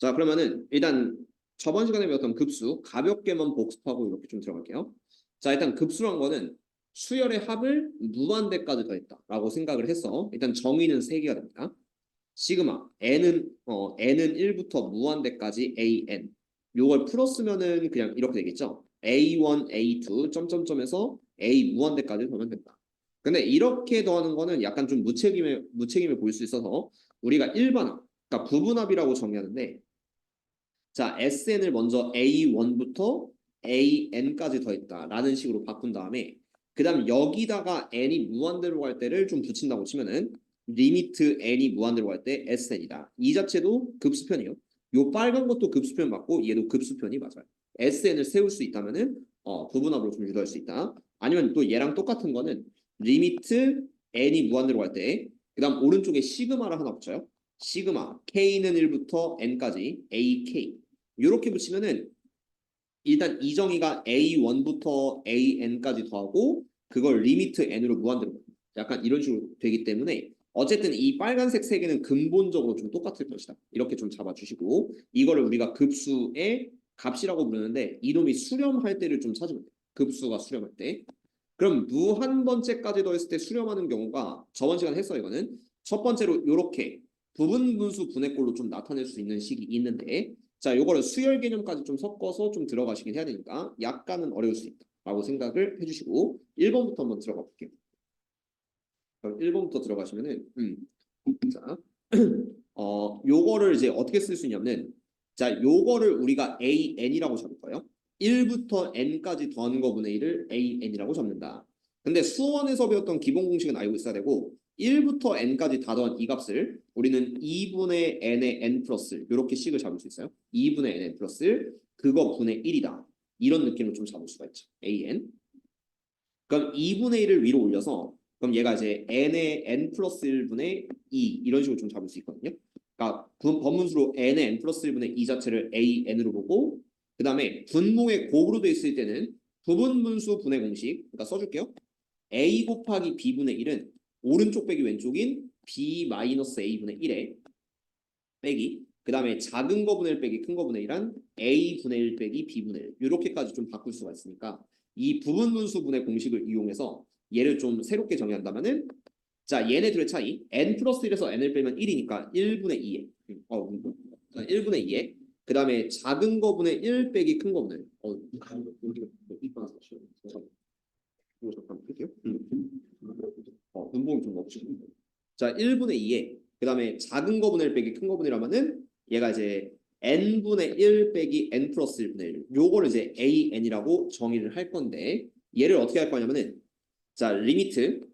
자, 그러면은 일단 저번 시간에 배웠던 급수 가볍게만 복습하고 이렇게 좀 들어갈게요. 자, 일단 급수란 거는 수열의 합을 무한대까지 더했다라고 생각을 해서 일단 정의는 세 개가 됩니다. 시그마 n은 1부터 무한대까지 an 요걸 풀었으면은 그냥 이렇게 되겠죠. a1, a2 점점점에서 a 무한대까지 더하면 된다. 근데 이렇게 더하는 거는 약간 좀 무책임해 보일 수 있어서 우리가 일반합, 그러니까 부분합이라고 정의하는데, 자, SN을 먼저 A1부터 AN까지 더했다라는 식으로 바꾼 다음에 그 다음 여기다가 N이 무한대로 갈 때를 좀 붙인다고 치면은 리미트 N이 무한대로 갈 때 SN이다. 이 자체도 급수편이에요. 요 빨간 것도 급수편 맞고 얘도 급수편이 맞아요. SN을 세울 수 있다면은 부분합으로 좀 유도할 수 있다. 아니면 또 얘랑 똑같은 거는 리미트 N이 무한대로 갈 때 그 다음 오른쪽에 시그마를 하나 붙여요. 시그마 K는 1부터 N까지 AK 이렇게 붙이면은 일단 이 정의가 A1부터 AN까지 더하고 그걸 리미트 N으로 무한대로 약간 이런 식으로 되기 때문에 어쨌든 이 빨간색 세 개는 근본적으로 좀 똑같을 것이다. 이렇게 좀 잡아주시고 이거를 우리가 급수의 값이라고 부르는데 이놈이 수렴할 때를 좀 찾으면 돼요. 급수가 수렴할 때. 그럼 무한 번째까지 더했을 때 수렴하는 경우가 저번 시간에 했어요. 이거는 첫 번째로 이렇게 부분 분수 분해꼴로 좀 나타낼 수 있는 식이 있는데 자, 요거를 수열 개념까지 좀 섞어서 좀 들어가시긴 해야 되니까 약간은 어려울 수 있다라고 생각을 해주시고 1번부터 한번 들어가 볼게요. 1번부터 들어가시면은 자, 요거를 이제 어떻게 쓸 수 있냐면 자, 요거를 우리가 AN이라고 잡을 거예요. 1부터 N까지 더하는 거분의 1을 AN이라고 잡는다. 근데 수원에서 배웠던 기본 공식은 알고 있어야 되고 1부터 N까지 다 더한 이 값을 우리는 2분의 N의 N 플러스 이렇게 식을 잡을 수 있어요. 2분의 N 플러스 그거 분의 1이다. 이런 느낌으로 좀 잡을 수가 있죠. AN. 그럼 2분의 1을 위로 올려서 그럼 얘가 이제 n의 n 플러스 1분의 2 이런 식으로 좀 잡을 수 있거든요. 그러니까 번문수로 n의 n 플러스 1분의 2 자체를 an으로 보고 그 다음에 분모의 곱으로 돼 있을 때는 부분분수 분해 공식 그러니까 써줄게요. a 곱하기 b분의 1은 오른쪽 빼기 왼쪽인 b 마이너스 a분의 1에 빼기 그 다음에 작은 거분의 1 빼기 큰 거분의 1한 a분의 1 빼기 b분의 1 이렇게까지 좀 바꿀 수가 있으니까 이 부분분수분의 공식을 이용해서 얘를 좀 새롭게 정의한다면은 자 얘네들의 차이 n 플러스 1에서 n을 빼면 1이니까 1분의 2에 1분의 2에 그 다음에 작은 거분의 1 빼기 큰 거분의 1 이거 잠깐 할게요. 분봉이 좀 없지. 자 1분의 2에 그 다음에 작은 거분의 1 빼기 큰 거분의 1하면은 얘가 이제 n분의 1 빼기 n 플러스 1분의 1 요거를 이제 an이라고 정의를 할 건데 얘를 어떻게 할 거냐면은 자 리미트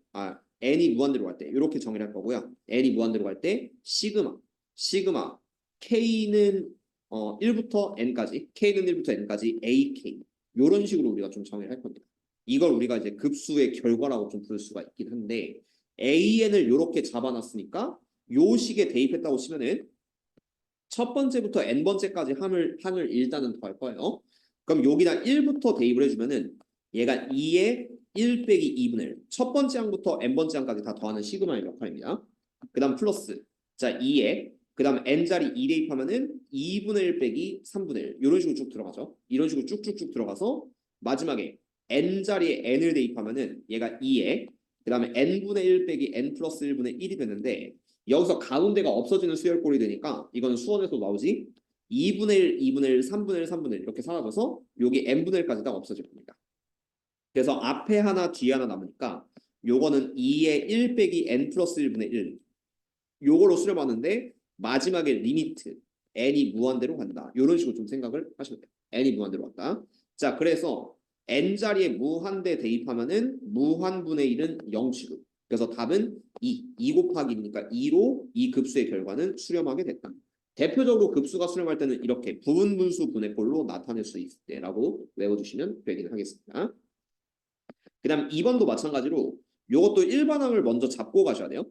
n이 무한대로 갈 때 이렇게 정의를 할 거고요. n이 무한대로 갈 때 시그마 k는 1부터 n까지 k는 1부터 n까지 ak 요런 식으로 우리가 좀 정의를 할 겁니다. 이걸 우리가 이제 급수의 결과라고 좀 부를 수가 있긴 한데 an을 이렇게 잡아놨으니까 요 식에 대입했다고 치면은 첫 번째부터 n번째까지 항을 일단은 더할 거예요. 그럼 여기다 1부터 대입을 해주면은 얘가 2의 1 빼기 2분의 1. 첫 번째 항부터 n번째 항까지 다 더하는 시그마의 역할입니다. 그 다음 플러스 자 2에 그 다음 n자리 2 대입하면은 2분의 1 빼기 3분의 1 이런 식으로 쭉 들어가죠. 이런 식으로 쭉쭉쭉 들어가서 마지막에 n자리에 n을 대입하면은 얘가 2에 그 다음에 n분의 1 빼기 n 플러스 1분의 1이 되는데 여기서 가운데가 없어지는 수열꼴이 되니까 이거는 수원에서 나오지 2분의 1, 2분의 1, 3분의 1, 3분의 1 이렇게 사라져서 여기 n분의 1까지 딱 없어질 겁니다. 그래서 앞에 하나 뒤에 하나 남으니까 요거는 2의 1 빼기 n 플러스 1분의 1 요거로 수렴하는데 마지막에 리미트 n이 무한대로 간다. 이런 식으로 좀 생각을 하시면 돼요. n이 무한대로 간다. 자 그래서 n자리에 무한대 대입하면은 무한분의 1은 0 취급. 그래서 답은 2 곱하기니까 2로 이 급수의 결과는 수렴하게 됐다. 대표적으로 급수가 수렴할 때는 이렇게 부분분수 분해꼴로 나타낼 수 있을 때라고 외워주시면 되긴 하겠습니다. 그 다음 2번도 마찬가지로 이것도 일반항을 먼저 잡고 가셔야 돼요.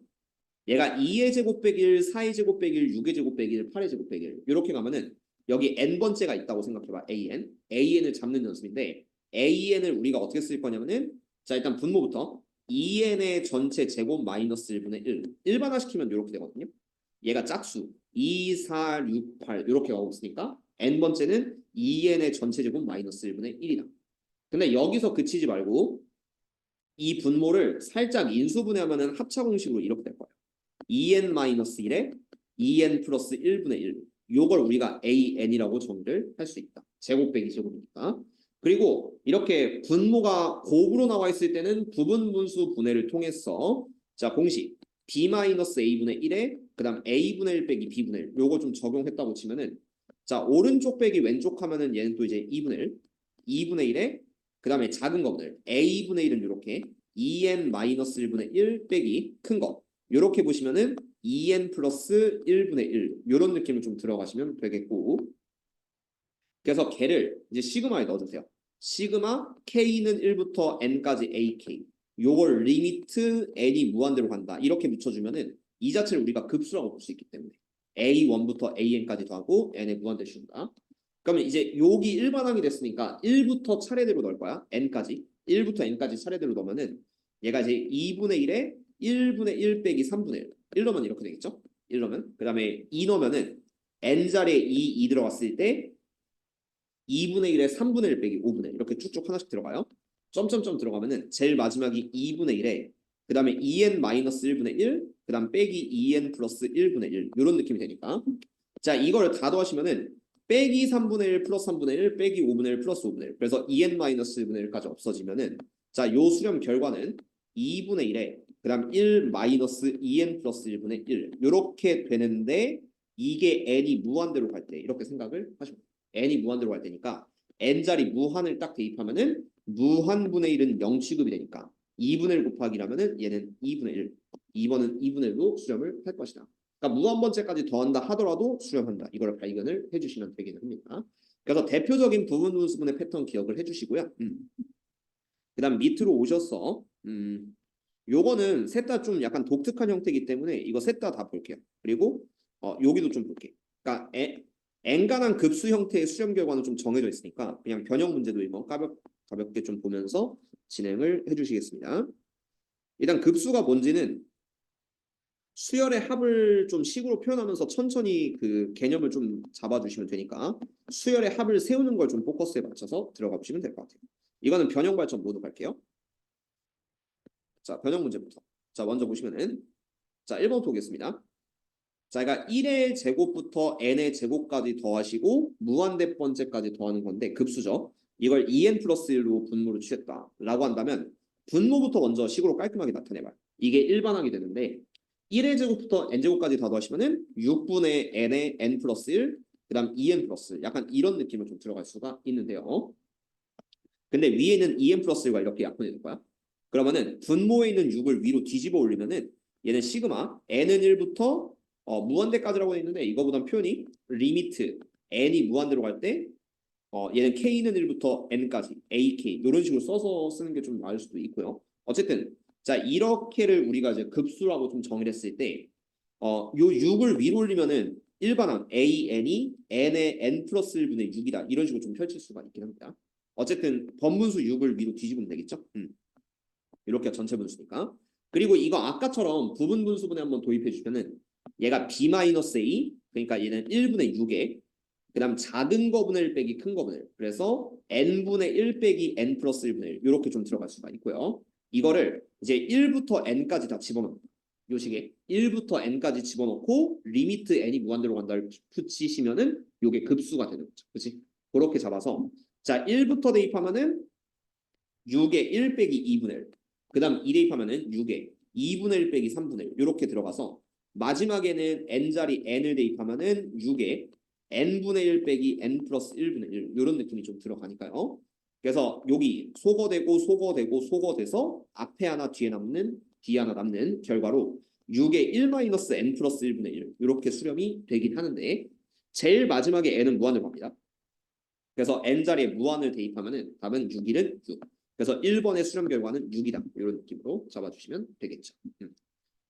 얘가 2의 제곱 빼기 1, 4의 제곱 빼기 1, 6의 제곱 빼기 1, 8의 제곱 빼기 1 이렇게 가면은 여기 n번째가 있다고 생각해봐. an을 잡는 연습인데 an을 우리가 어떻게 쓸 거냐면은 자 일단 분모부터 2n의 전체 제곱 마이너스 1분의 1 일반화시키면 이렇게 되거든요. 얘가 짝수 2, 4, 6, 8 이렇게 가고 있으니까 n번째는 2n의 전체 제곱 마이너스 1분의 1이다. 근데 여기서 그치지 말고 이 분모를 살짝 인수분해하면은 합차 공식으로 이렇게 될 거예요. 2n-1에 2n 플러스 1분의 1. 요걸 우리가 an이라고 정의를 할 수 있다. 제곱 빼기 제곱이니까. 그리고 이렇게 분모가 곱으로 나와 있을 때는 부분 분수 분해를 통해서 자 공식 b-a분의 1에 그 다음 a분의 1 빼기 b분의 1 요거 좀 적용했다고 치면은 자 오른쪽 빼기 왼쪽 하면은 얘는 또 이제 2분의 1 2분의 1에 그 다음에 작은 거분을 a분의 1은 이렇게 2n-1분의 1 빼기 큰 거 이렇게 보시면은 2n 플러스 1분의 1 이런 느낌을 좀 들어가시면 되겠고 그래서 걔를 이제 시그마에 넣어주세요. 시그마 k는 1부터 n까지 ak 요걸 리미트 n이 무한대로 간다 이렇게 붙여주면은 이 자체를 우리가 급수라고 볼 수 있기 때문에 a1부터 an까지 더하고 n에 무한대 씌운다. 그러면 이제 여기 일반항이 됐으니까 1부터 차례대로 넣을 거야. n까지 1부터 n까지 차례대로 넣으면은 얘가 이제 2분의 1에 1분의 1 빼기 3분의 1 1 넣으면 이렇게 되겠죠. 1 넣으면 그 다음에 2 넣으면은 n자리에 2 들어갔을 때 2분의 1에 3분의 1 빼기 5분의 1 이렇게 쭉쭉 하나씩 들어가요. 점점점 들어가면은 제일 마지막이 2분의 1에 그 다음에 2n-1분의 1 그 다음 빼기 2n 플러스 1분의 1 이런 느낌이 되니까 자 이걸 다 더하시면은 빼기 3분의 1 플러스 3분의 1 빼기 5분의 1 플러스 5분의 1 그래서 2n-1분의 1까지 없어지면은 자 요 수렴 결과는 2분의 1에 그 다음 1 마이너스 2n 플러스 1분의 1 이렇게 되는데 이게 n이 무한대로 갈 때 이렇게 생각을 하시면 n이 무한대로 갈 때니까 n자리 무한을 딱 대입하면은 무한분의 1은 0 취급이 되니까 2분의 1 곱하기라면은 얘는 2분의 1 2번은 2분의 1로 수렴을 할 것이다. 그러니까 무한번째까지 더한다 하더라도 수렴한다. 이걸 발견을 해주시면 되긴 합니다. 그래서 대표적인 부분 분수분의 패턴 기억을 해주시고요. 그 다음 밑으로 오셔서 요거는 셋 다 좀 약간 독특한 형태이기 때문에 이거 셋 다 볼게요. 그리고 여기도 좀 볼게요. 그러니까 n간한 급수 형태의 수렴 결과는 좀 정해져 있으니까 그냥 변형 문제도 이거 가볍게 좀 보면서 진행을 해주시겠습니다. 일단 급수가 뭔지는 수열의 합을 좀 식으로 표현하면서 천천히 그 개념을 좀 잡아주시면 되니까 수열의 합을 세우는 걸 좀 포커스에 맞춰서 들어가 보시면 될 것 같아요. 이거는 변형 발전 모두 갈게요. 자, 변형 문제부터. 자, 먼저 보시면은 자, 1번 보겠습니다. 자, 그러니까 1의 제곱부터 n의 제곱까지 더하시고 무한대 번째까지 더하는 건데 급수죠. 이걸 2n 플러스 1로 분모를 취했다라고 한다면 분모부터 먼저 식으로 깔끔하게 나타내봐요. 이게 일반항이 되는데 1의 제곱부터 n제곱까지 다 더하시면은 6분의 n의 n 플러스 1, 그 다음 2n 플러스 1. 약간 이런 느낌을 좀 들어갈 수가 있는데요. 근데 위에는 2n 플러스 1과 이렇게 약분이 될 거야. 그러면은 분모에 있는 6을 위로 뒤집어 올리면은 얘는 시그마 n은 1부터 무한대까지라고 돼 있는데 이거보단 표현이 리미트 n이 무한대로 갈 때 얘는 k는 1부터 n까지 ak 이런 식으로 써서 쓰는 게 좀 나을 수도 있고요. 어쨌든 자 이렇게를 우리가 이제 급수라고 좀 정의를 했을 때 요 6을 위로 올리면은 일반항 an이 n의 n 플러스 1분의 6이다 이런 식으로 좀 펼칠 수가 있긴 합니다. 어쨌든 번분수 6을 위로 뒤집으면 되겠죠. 이렇게 전체 분수니까. 그리고 이거 아까처럼 부분 분수분해 한번 도입해 주면은 얘가 b-a 그러니까 얘는 1분의 6에 그 다음 작은 거분의 1 빼기 큰 거분의 1 그래서 n분의 1 빼기 n 플러스 1분의 1 이렇게 좀 들어갈 수가 있고요. 이거를 이제 1부터 n까지 다 집어넣는 요 식에 1부터 n까지 집어넣고 리미트 n이 무한대로 간다를 붙이시면은 요게 급수가 되는 거죠. 그렇지? 그렇게 잡아서 자 1부터 대입하면은 6에 1 빼기 2분의 1 그 다음 2 대입하면은 6에 2분의 1 빼기 3분의 1 이렇게 들어가서 마지막에는 n자리 n을 대입하면은 6에 n분의 1 빼기 n 플러스 1분의 1 이런 느낌이 좀 들어가니까요. 그래서 여기 소거되고 앞에 하나 뒤에 하나 남는 결과로 6에 1-n 플러스 1분의 1 이렇게 수렴이 되긴 하는데 제일 마지막에 n은 무한을 갑니다. 그래서 n자리에 무한을 대입하면은 답은 6일은 6. 그래서 1번의 수렴 결과는 6이다. 이런 느낌으로 잡아주시면 되겠죠.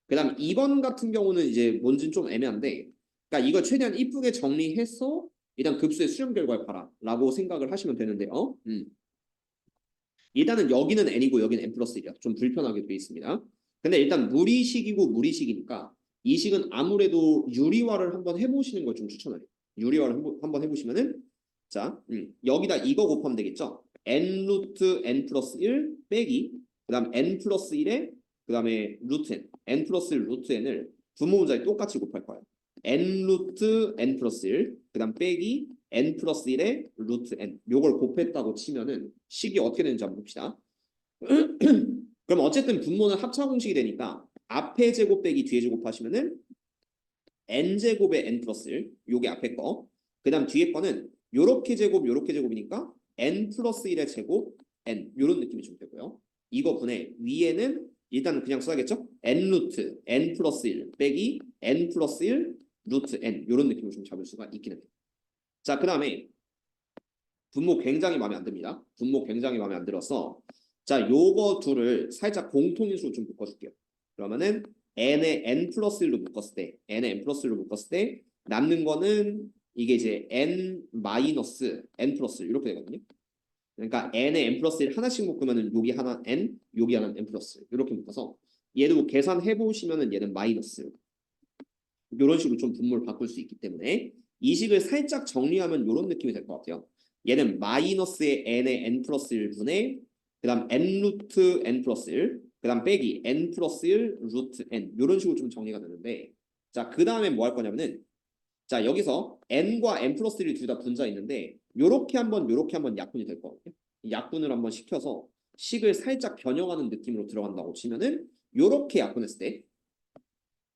그 다음 2번 같은 경우는 이제 뭔지는 좀 애매한데 그러니까 이걸 최대한 이쁘게 정리해서 일단 급수의 수렴 결과를 봐라 라고 생각을 하시면 되는데요. 일단은 여기는 n이고 여기는 n 플러스 1이야. 좀 불편하게 되어 있습니다. 근데 일단 무리식이고 무리식이니까 이 식은 아무래도 유리화를 한번 해보시는 걸 좀 추천해요. 유리화를 한번 해보시면은 자, 여기다 이거 곱하면 되겠죠? n 루트 n 플러스 1 빼기 그 다음 n 플러스 1에 그 다음에 루트 n 플러스 1 루트 n을 분모 문자에 똑같이 곱할 거예요. n 루트 n 플러스 1 그 다음 빼기 n 플러스 1에 루트 n 요걸 곱했다고 치면은 식이 어떻게 되는지 한번 봅시다. 그럼 어쨌든 분모는 합차 공식이 되니까 앞에 제곱 빼기 뒤에 제곱 하시면은 n제곱에 n 플러스 1 요게 앞에 거 그 다음 뒤에 거는 요렇게 제곱이니까 n 플러스 1의 제곱 n 요런 느낌이 좀 되고요. 이거 분의 위에는 일단 그냥 써야겠죠? n 루트 n 플러스 1 빼기 n 플러스 1 루트 n 요런 느낌을 좀 잡을 수가 있기는 해요. 자, 그 다음에 분모 굉장히 마음에 안 듭니다. 분모 굉장히 마음에 안 들어서 자, 요거 둘을 살짝 공통인수로 좀 묶어줄게요. 그러면은 n에 n 플러스 1로 묶었을 때 n에 n 플러스 1로 묶었을 때 남는 거는 이게 이제 n 마이너스 n 플러스 1 이렇게 되거든요. 그러니까 n에 n 플러스 1 하나씩 묶으면은 여기 하나 n, 여기 하나 n 플러스 1 이렇게 묶어서 얘도 계산해 보시면은 얘는 마이너스 이런 식으로 좀 분모를 바꿀 수 있기 때문에 이 식을 살짝 정리하면 이런 느낌이 될 것 같아요. 얘는 마이너스의 n의 n 플러스 1분의 그 다음 n 루트 n 플러스 1 그 다음 빼기 n 플러스 1 루트 n 이런 식으로 좀 정리가 되는데 자, 그 다음에 뭐 할 거냐면은 자, 여기서 n과 n 플러스 1이 둘 다 분자 있는데 요렇게 한번 약분이 될 거거든요. 약분을 한번 시켜서 식을 살짝 변형하는 느낌으로 들어간다고 치면은 요렇게 약분했을 때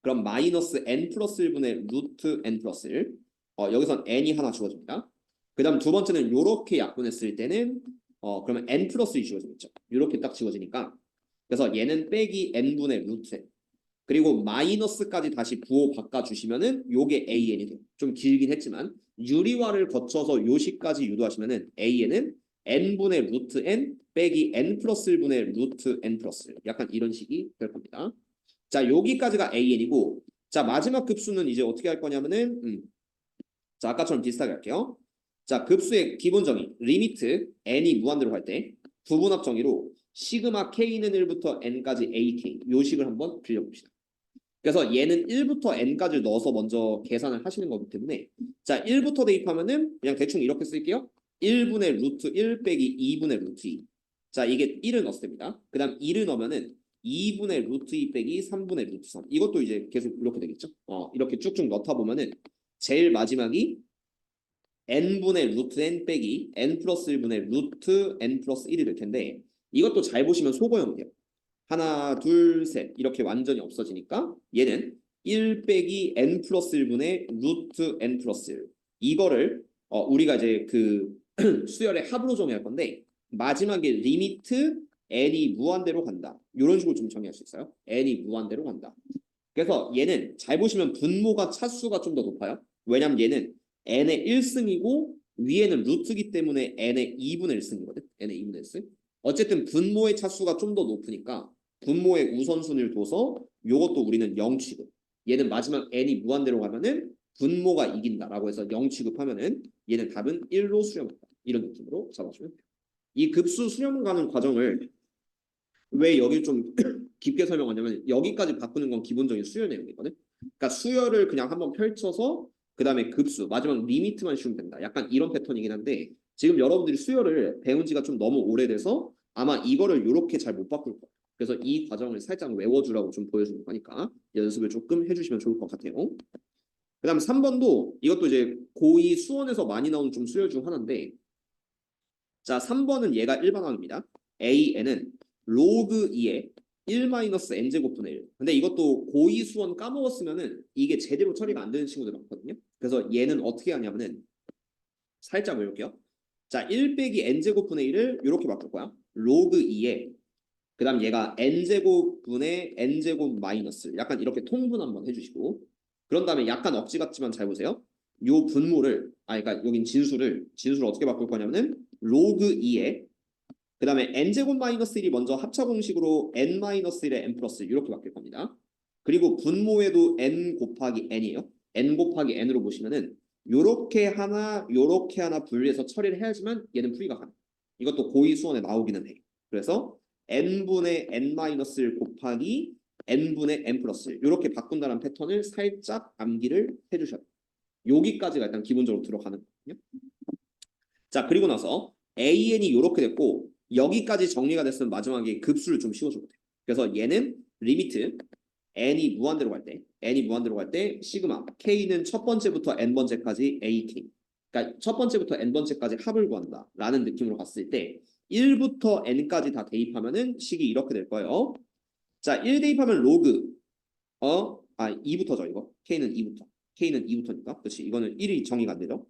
그럼 마이너스 n 플러스 1분의 루트 n 플러스 1 여기선 n이 하나 주어집니다. 그 다음 두 번째는 요렇게 약분했을 때는 그러면 n 플러스 1이 주어지겠죠. 요렇게 딱 지워지니까 그래서 얘는 빼기 n분의 루트 n 그리고 마이너스까지 다시 부호 바꿔주시면은 요게 an이 돼요. 좀 길긴 했지만 유리화를 거쳐서 요식까지 유도하시면은 an은 n분의 루트 n 빼기 n 플러스 1분의 루트 n 플러스 1 약간 이런 식이 될 겁니다. 자, 여기까지가 an이고 자, 마지막 급수는 이제 어떻게 할 거냐면은 자, 아까처럼 비슷하게 할게요. 자, 급수의 기본 정의 리미트 n이 무한대로 갈 때 부분합 정의로 시그마 k는 1부터 n까지 ak 요 식을 한번 빌려봅시다. 그래서 얘는 1부터 n까지 넣어서 먼저 계산을 하시는 거기 때문에 자, 1부터 대입하면은 그냥 대충 이렇게 쓸게요. 1분의 루트 1 빼기 2분의 루트 2. 자, 이게 1을 넣었을 때입니다. 그 다음 2를 넣으면은 2분의 루트 2 빼기 3분의 루트 3. 이것도 이제 계속 이렇게 되겠죠. 이렇게 쭉쭉 넣다 보면은 제일 마지막이 n분의 루트 n 빼기 n 플러스 1분의 루트 n 플러스 1이 될 텐데 이것도 잘 보시면 소거형 돼요. 하나, 둘, 셋 이렇게 완전히 없어지니까 얘는 1 빼기 n 플러스 1분의 루트 n 플러스 1 이거를 우리가 이제 그 수열의 합으로 정의할 건데 마지막에 리미트 n이 무한대로 간다. 이런 식으로 좀 정의할 수 있어요. n이 무한대로 간다. 그래서 얘는 잘 보시면 분모가 차수가 좀 더 높아요. 왜냐면 얘는 n의 1승이고 위에는 루트기 때문에 n의 2분의 1승이거든. n의 2분의 1승. 어쨌든 분모의 차수가 좀 더 높으니까 분모의 우선순위를 둬서 요것도 우리는 0 취급. 얘는 마지막 n이 무한대로 가면은 분모가 이긴다라고 해서 0 취급하면은 얘는 답은 1로 수렴한다. 이런 느낌으로 잡아주면 돼요. 이 급수 수렴 가는 과정을 왜 여기 좀 깊게 설명하냐면 여기까지 바꾸는 건 기본적인 수열 내용이거든. 그러니까 수열을 그냥 한번 펼쳐서 그 다음에 급수 마지막 리미트만 씌우면 된다. 약간 이런 패턴이긴 한데 지금 여러분들이 수열을 배운 지가 좀 너무 오래돼서 아마 이거를 이렇게 잘 못 바꿀 거예요. 그래서 이 과정을 살짝 외워주라고 좀 보여주는 거니까 연습을 조금 해주시면 좋을 것 같아요. 그 다음 3번도 이것도 이제 고2 수원에서 많이 나오는 좀 수열 중 하나인데 자 3번은 얘가 일반항입니다. AN은 로그 2에 1-n제곱분의 1. 근데 이것도 고2 수원 까먹었으면은 이게 제대로 처리가 안 되는 친구들 많거든요. 그래서 얘는 어떻게 하냐면은 살짝 외울게요. 자, 1 빼기 n제곱분의 1을 이렇게 바꿀 거야. 로그 2에 그 다음 얘가 n제곱분의 n제곱 마이너스 약간 이렇게 통분 한번 해주시고 그런 다음에 약간 억지 같지만 잘 보세요. 요 분모를 그러니까 여긴 진수를 어떻게 바꿀 거냐면은 로그 2에 그 다음에 n제곱 마이너스 1이 먼저 합차 공식으로 n 마이너스 1에 n 플러스 1 이렇게 바뀔 겁니다. 그리고 분모에도 n 곱하기 n이에요. n 곱하기 n으로 보시면은 요렇게 하나 분리해서 처리를 해야지만 얘는 풀이가 가능. 이것도 고2 수원에 나오기는 해. 그래서 n분의 n 마이너스 1 곱하기 n분의 n 플러스 이렇게 바꾼다는 패턴을 살짝 암기를 해주셔야 돼요. 여기까지가 일단 기본적으로 들어가는 거거든요. 자, 그리고 나서 an이 이렇게 됐고 여기까지 정리가 됐으면 마지막에 급수를 좀 씌워줘야 돼요. 그래서 얘는 리미트 n이 무한대로 갈 때 시그마 k는 첫 번째부터 n 번째까지 ak 그러니까 첫 번째부터 n 번째까지 합을 구한다 라는 느낌으로 갔을 때 1부터 n까지 다 대입하면은 식이 이렇게 될 거예요. 자, 1 대입하면 로그 2부터죠 이거. K는 2부터니까. 그렇지. 이거는 1이 정의가 안 되죠.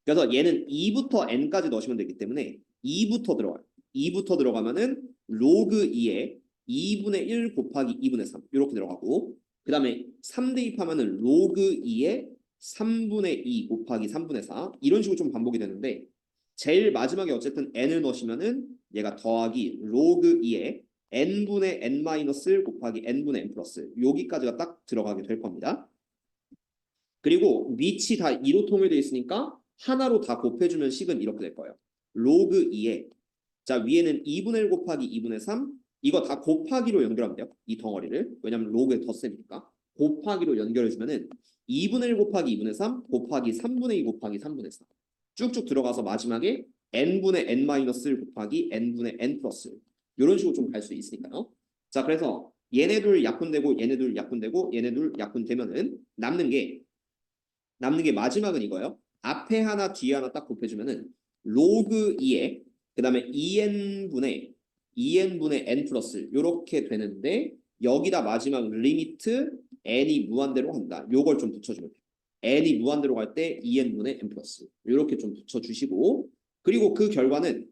그래서 얘는 2부터 n까지 넣으시면 되기 때문에 2부터 들어가요. 2부터 들어가면은 로그 2에 2분의 1 곱하기 2분의 3 이렇게 들어가고 그 다음에 3 대입하면은 로그 2에 3분의 2 곱하기 3분의 4 이런 식으로 좀 반복이 되는데 제일 마지막에 어쨌든 n을 넣으시면은 얘가 더하기 로그 2에 n분의 n 마이너스 곱하기 n분의 n 플러스 여기까지가 딱 들어가게 될 겁니다. 그리고 밑이 다 2로 통일되어 있으니까 하나로 다 곱해주면 식은 이렇게 될 거예요. 로그 2에 자 위에는 2분의 1 곱하기 2분의 3 이거 다 곱하기로 연결하면 돼요. 이 덩어리를. 왜냐면 로그의 덧셈이니까. 곱하기로 연결해주면은 2분의 1 곱하기 2분의 3 곱하기 3분의 2 곱하기 3분의 4 쭉쭉 들어가서 마지막에 n분의 n 마이너스 곱하기 n분의 n 플러스 이런 식으로 좀 갈 수 있으니까요. 자 그래서 얘네들 약분되고 얘네들 약분되고 얘네들 약분되면은 남는 게 마지막은 이거예요. 앞에 하나 뒤에 하나 딱 곱해주면은 로그 2에 그 다음에 2n분의 n 플러스 이렇게 되는데 여기다 마지막 리미트 n이 무한대로 간다. 요걸 좀 붙여주면 돼요. n이 무한대로 갈 때 2n분의 n 플러스 이렇게 좀 붙여주시고 그리고 그 결과는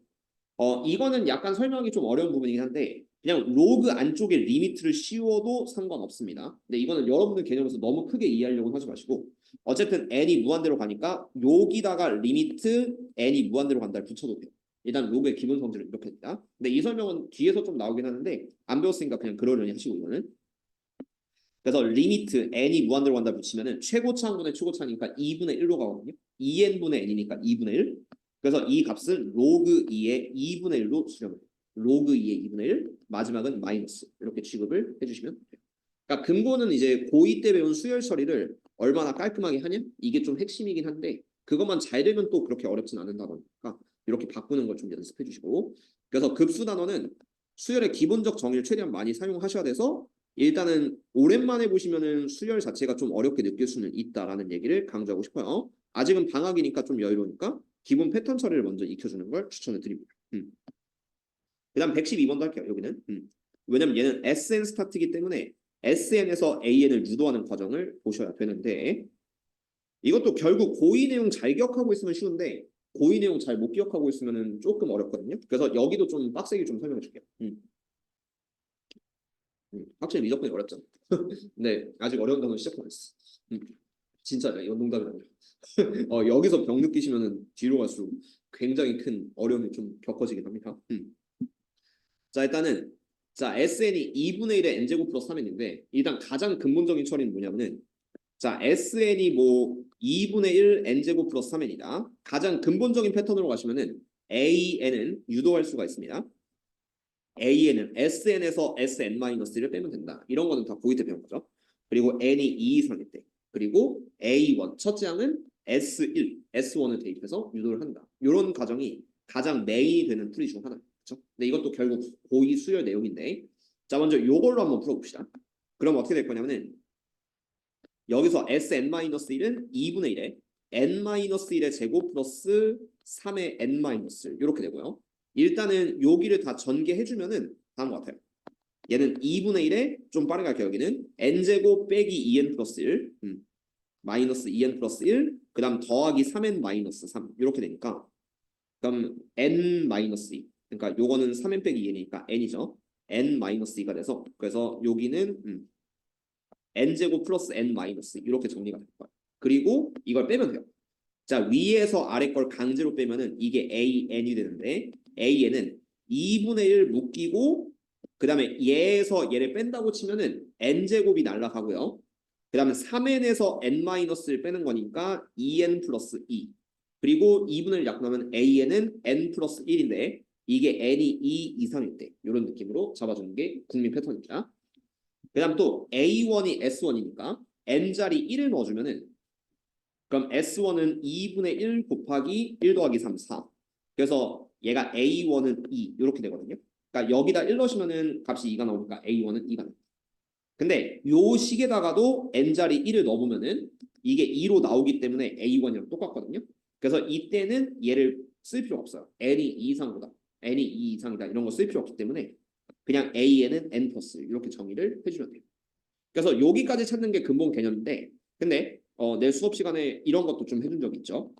이거는 약간 설명하기 좀 어려운 부분이긴 한데 그냥 로그 안쪽에 리미트를 씌워도 상관없습니다. 근데 이거는 여러분들 개념에서 너무 크게 이해하려고 하지 마시고 어쨌든 n이 무한대로 가니까 여기다가 리미트 n이 무한대로 간다를 붙여도 돼요. 일단 로그의 기본 성질은 이렇게 됩니다. 근데 이 설명은 뒤에서 좀 나오긴 하는데 안 배웠으니까 그냥 그러려니 하시고 이거는 그래서 리미트 n이 무한대로 간다 붙이면은 최고차항분의 최고차니까 2분의 1로 가거든요. 2n분의 n이니까 2분의 1. 그래서 이 값은 로그 2의 2분의 1로 수렴을 해요. 로그 2의 2분의 1 마지막은 마이너스 이렇게 취급을 해주시면 돼요. 그러니까 근거는 이제 고2 때 배운 수열 처리를 얼마나 깔끔하게 하냐 이게 좀 핵심이긴 한데 그것만 잘 되면 또 그렇게 어렵진 않는다 보니까 이렇게 바꾸는 걸 좀 연습해 주시고 그래서 급수 단어는 수열의 기본적 정의를 최대한 많이 사용하셔야 돼서 일단은 오랜만에 보시면은 수열 자체가 좀 어렵게 느낄 수는 있다라는 얘기를 강조하고 싶어요. 아직은 방학이니까 좀 여유로우니까 기본 패턴 처리를 먼저 익혀주는 걸 추천해 드립니다. 그다음 112번도 할게요. 여기는 왜냐면 얘는 SN 스타트이기 때문에 SN에서 AN을 유도하는 과정을 보셔야 되는데 이것도 결국 고2 내용 잘 기억하고 있으면 쉬운데 고2 내용 잘 못 기억하고 있으면 조금 어렵거든요. 그래서 여기도 좀 빡세게 좀 설명해 줄게요. 확실히 미적분이 어렵잖아. 근데 아직 어려운 단어 시작도 안 했어. 진짜 이건 농담이 아니야. 여기서 병 느끼시면은 뒤로 갈수록 굉장히 큰 어려움이 좀 겪어지긴 합니다. 자 일단은 자 SN이 2분의 1의 n제곱 플러스 3n인데 일단 가장 근본적인 처리는 뭐냐면은 자 SN이 뭐 2분의 1 n제곱 플러스 3n이다. 가장 근본적인 패턴으로 가시면은 AN은 유도할 수가 있습니다. AN은 SN에서 SN-1을 빼면 된다. 이런 거는 다 고2 때 배운 거죠. 그리고 N이 2 이상일 때. 그리고 A1, 첫째 항은 S1, S1을 대입해서 유도를 한다. 이런 과정이 가장 메인이 되는 풀이 중 하나예요. 그렇죠? 근데 이것도 결국 고2 수열 내용인데 자 먼저 이걸로 한번 풀어봅시다. 그럼 어떻게 될 거냐면은 여기서 Sn-1은 2분의 1에 n-1의 제곱 플러스 3의 n- 이렇게 되고요. 일단은 여기를 다 전개해주면은 다음과 같아요. 얘는 2분의 1에 좀 빠르게 할게요. 여기는 n제곱 빼기 2n 플러스 1 마이너스 2n 플러스 1 그 다음 더하기 3n 마이너스 3 이렇게 되니까 그럼 n 마이너스 2 그러니까 요거는 3n 빼기 2n이니까 n이죠. n 마이너스 2가 돼서 그래서 여기는 n제곱 플러스 n 마이너스 이렇게 정리가 될 거예요. 그리고 이걸 빼면 돼요. 자 위에서 아래 걸 강제로 빼면은 이게 an이 되는데 an은 2분의 1 묶이고 그 다음에 얘에서 얘를 뺀다고 치면은 n제곱이 날라가고요. 그 다음에 3n에서 n-를 빼는 거니까 2n 플러스 2 그리고 2분의 1 약분하면 an은 n 플러스 1인데 이게 n이 2 이상일 때 이런 느낌으로 잡아주는 게 국민 패턴입니다. 그다음 또 A1이 S1이니까 N자리 1을 넣어주면은 그럼 S1은 2분의 1 곱하기 1 더하기 3, 4. 그래서 얘가 A1은 2 이렇게 되거든요. 그러니까 여기다 1 넣으시면은 값이 2가 나오니까 A1은 2가 나옵니다. 근데 요 식에다가도 N자리 1을 넣어보면은 이게 2로 나오기 때문에 A1이랑 똑같거든요. 그래서 이때는 얘를 쓸 필요 없어요. N이 2 이상보다 N이 2 이상이다 이런 거 쓸 필요 없기 때문에 그냥 AN은 N 플러스 이렇게 정의를 해주면 돼요. 그래서 여기까지 찾는 게 근본 개념인데 근데 내 수업 시간에 이런 것도 좀 해준 적 있죠.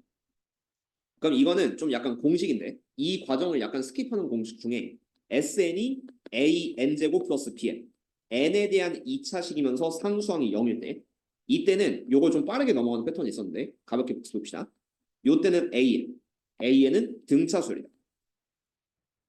그럼 이거는 좀 약간 공식인데 이 과정을 약간 스킵하는 공식 중에 SN이 AN제곱 플러스 BN N에 대한 2차식이면서 상수항이 0일 때 이때는 요걸 좀 빠르게 넘어가는 패턴이 있었는데 가볍게 봅시다. 요때는 AN은 등차수열이다.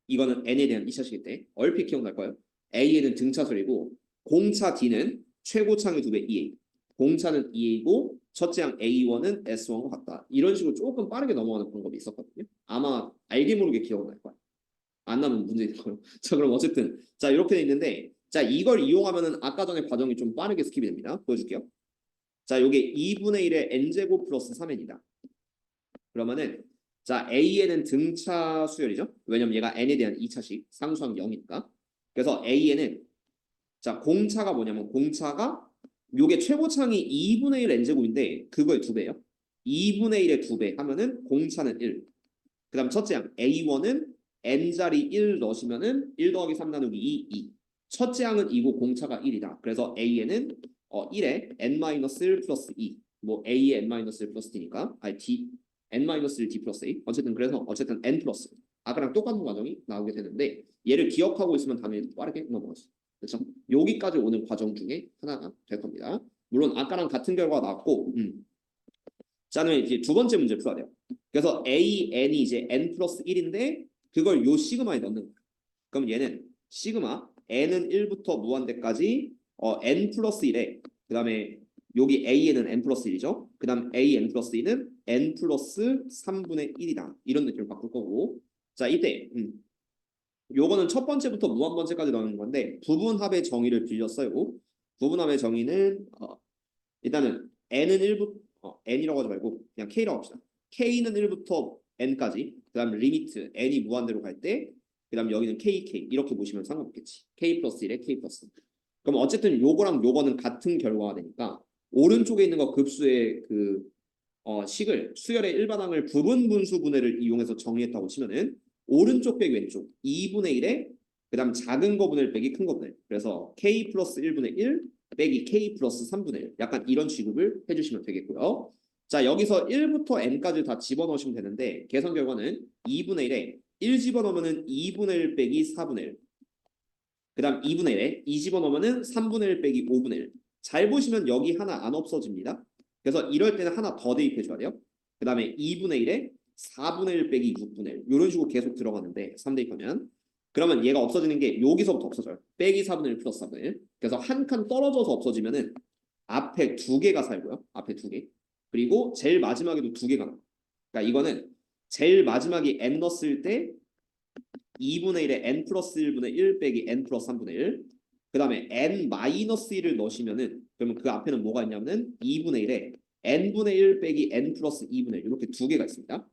이거는 N에 대한 2차식일 때 얼핏 기억날 거예요. A는 등차수열이고 공차 D는 최고차의 2배 2A 공차는 2A고 첫째 항 A1은 S1과 같다. 이런 식으로 조금 빠르게 넘어가는 방법이 있었거든요. 아마 알게 모르게 기억날 거야. 안 나면 문제일 거예요. 자 그럼 어쨌든 자 이렇게 돼 있는데 자 이걸 이용하면은 아까 전에 과정이 좀 빠르게 스킵이 됩니다. 보여줄게요. 자 요게 2분의 1의 n제곱 플러스 3n이다. 그러면은 자 A에는 등차 수열이죠. 왜냐면 얘가 n에 대한 2차식 상수항 0이니까. 그래서 A에는 자 공차가 뭐냐면 공차가 요게 최고차항이 2분의 1 n제곱인데 그거의 2배예요. 2분의 1의 2배 하면은 공차는 1. 그 다음 첫째 항 A1은 n자리 1 넣으시면은 1 더하기 3 나누기 2, 2. 첫째 항은 2고 공차가 1이다. 그래서 A에는 1에 n-1 플러스 2. 뭐 A에 n-1 플러스 D니까 아니 D n-1 D 플러스 A. 어쨌든 어쨌든 n 플러스 아까랑 똑같은 과정이 나오게 되는데 얘를 기억하고 있으면 다음에 빠르게 넘어가죠. 그렇죠? 여기까지 오는 과정 중에 하나가 될 겁니다. 물론 아까랑 같은 결과가 나왔고 자, 그러면 이제 두 번째 문제 풀어야 돼요. 그래서 AN이 이제 N 플러스 1인데 그걸 요 시그마에 넣는 거예요. 그럼 얘는 시그마 N은 1부터 무한대까지 N 플러스 1에 그 다음에 여기 AN은 N 플러스 1이죠. 그 다음 AN 플러스 2는 N 플러스 3분의 1이다. 이런 느낌을 바꿀 거고 자 이때 요거는 첫 번째부터 무한 번째까지 넣는 건데 부분합의 정의를 빌렸어요. 부분합의 정의는 일단은 n은 1부터 n이라고 하지 말고 그냥 k라고 합시다. k는 1부터 n까지 그 다음 리미트 n이 무한대로 갈 때 그 다음 여기는 kk 이렇게 보시면 상관없겠지. k 플러스 1에 k 플러스 그럼 어쨌든 요거랑 요거는 같은 결과가 되니까 오른쪽에 있는 거 급수의 그 식을 수열의 일반항을 부분 분수 분해를 이용해서 정의했다고 치면은 오른쪽 빼기 왼쪽 2분의 1에 그 다음 작은 거분의 빼기 큰 거분의 그래서 k 플러스 1분의 1 빼기 k 플러스 3분의 1 약간 이런 취급을 해주시면 되겠고요. 자 여기서 1부터 n까지 다 집어넣으시면 되는데 계산 결과는 2분의 1에 1 집어넣으면 2분의 1 빼기 4분의 1 그 다음 2분의 1에 2 집어넣으면 3분의 1 빼기 5분의 1 잘 보시면 여기 하나 안 없어집니다. 그래서 이럴 때는 하나 더 대입해 줘야 돼요. 그 다음에 2분의 1에 4분의 1 빼기 6분의 1 이런 식으로 계속 들어가는데 3 대입하면 그러면 얘가 없어지는 게 여기서부터 없어져요. 빼기 4분의 1 플러스 4분의 1 그래서 한 칸 떨어져서 없어지면은 앞에 두 개가 살고요. 앞에 두 개. 그리고 제일 마지막에도 두 개가 나와요. 그러니까 이거는 제일 마지막에 n 넣었을 때 2분의 1에 n 플러스 1분의 1 빼기 n 플러스 3분의 1. 그 다음에 n 마이너스 1을 넣으시면은 그러면 그 앞에는 뭐가 있냐면은 2분의 1에 n분의 1 빼기 n 플러스 2분의 1 이렇게 두 개가 있습니다.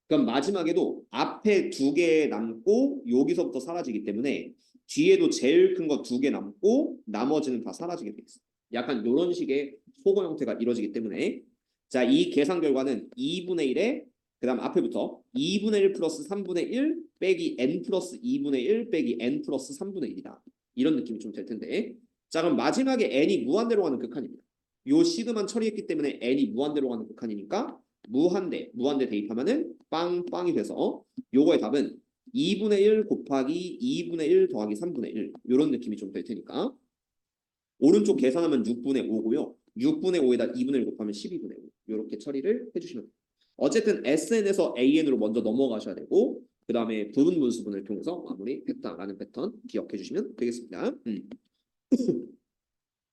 그럼 마지막에도 앞에 두 개 남고 여기서부터 사라지기 때문에 뒤에도 제일 큰 거 두 개 남고 나머지는 다 사라지게 돼 있어요. 약간 이런 식의 소거 형태가 이루어지기 때문에 자, 이 계산 결과는 2분의 1에 그 다음 앞에부터 2분의 1 플러스 3분의 1 빼기 n 플러스 2분의 1 빼기 n 플러스 3분의 1이다. 이런 느낌이 좀 될 텐데 자 그럼 마지막에 n이 무한대로 가는 극한입니다. 요 시그만 처리했기 때문에 n이 무한대로 가는 극한이니까 무한대 대입하면은 빵빵이 돼서 요거의 답은 2분의 1 곱하기 2분의 1 더하기 3분의 1 이런 느낌이 좀 될 테니까 오른쪽 계산하면 6분의 5고요. 6분의 5에다 2분의 1 곱하면 12분의 5 이렇게 처리를 해주시면 돼요. 어쨌든 SN에서 AN으로 먼저 넘어가셔야 되고 그 다음에 부분 분수분을 통해서 마무리했다라는 패턴 기억해 주시면 되겠습니다.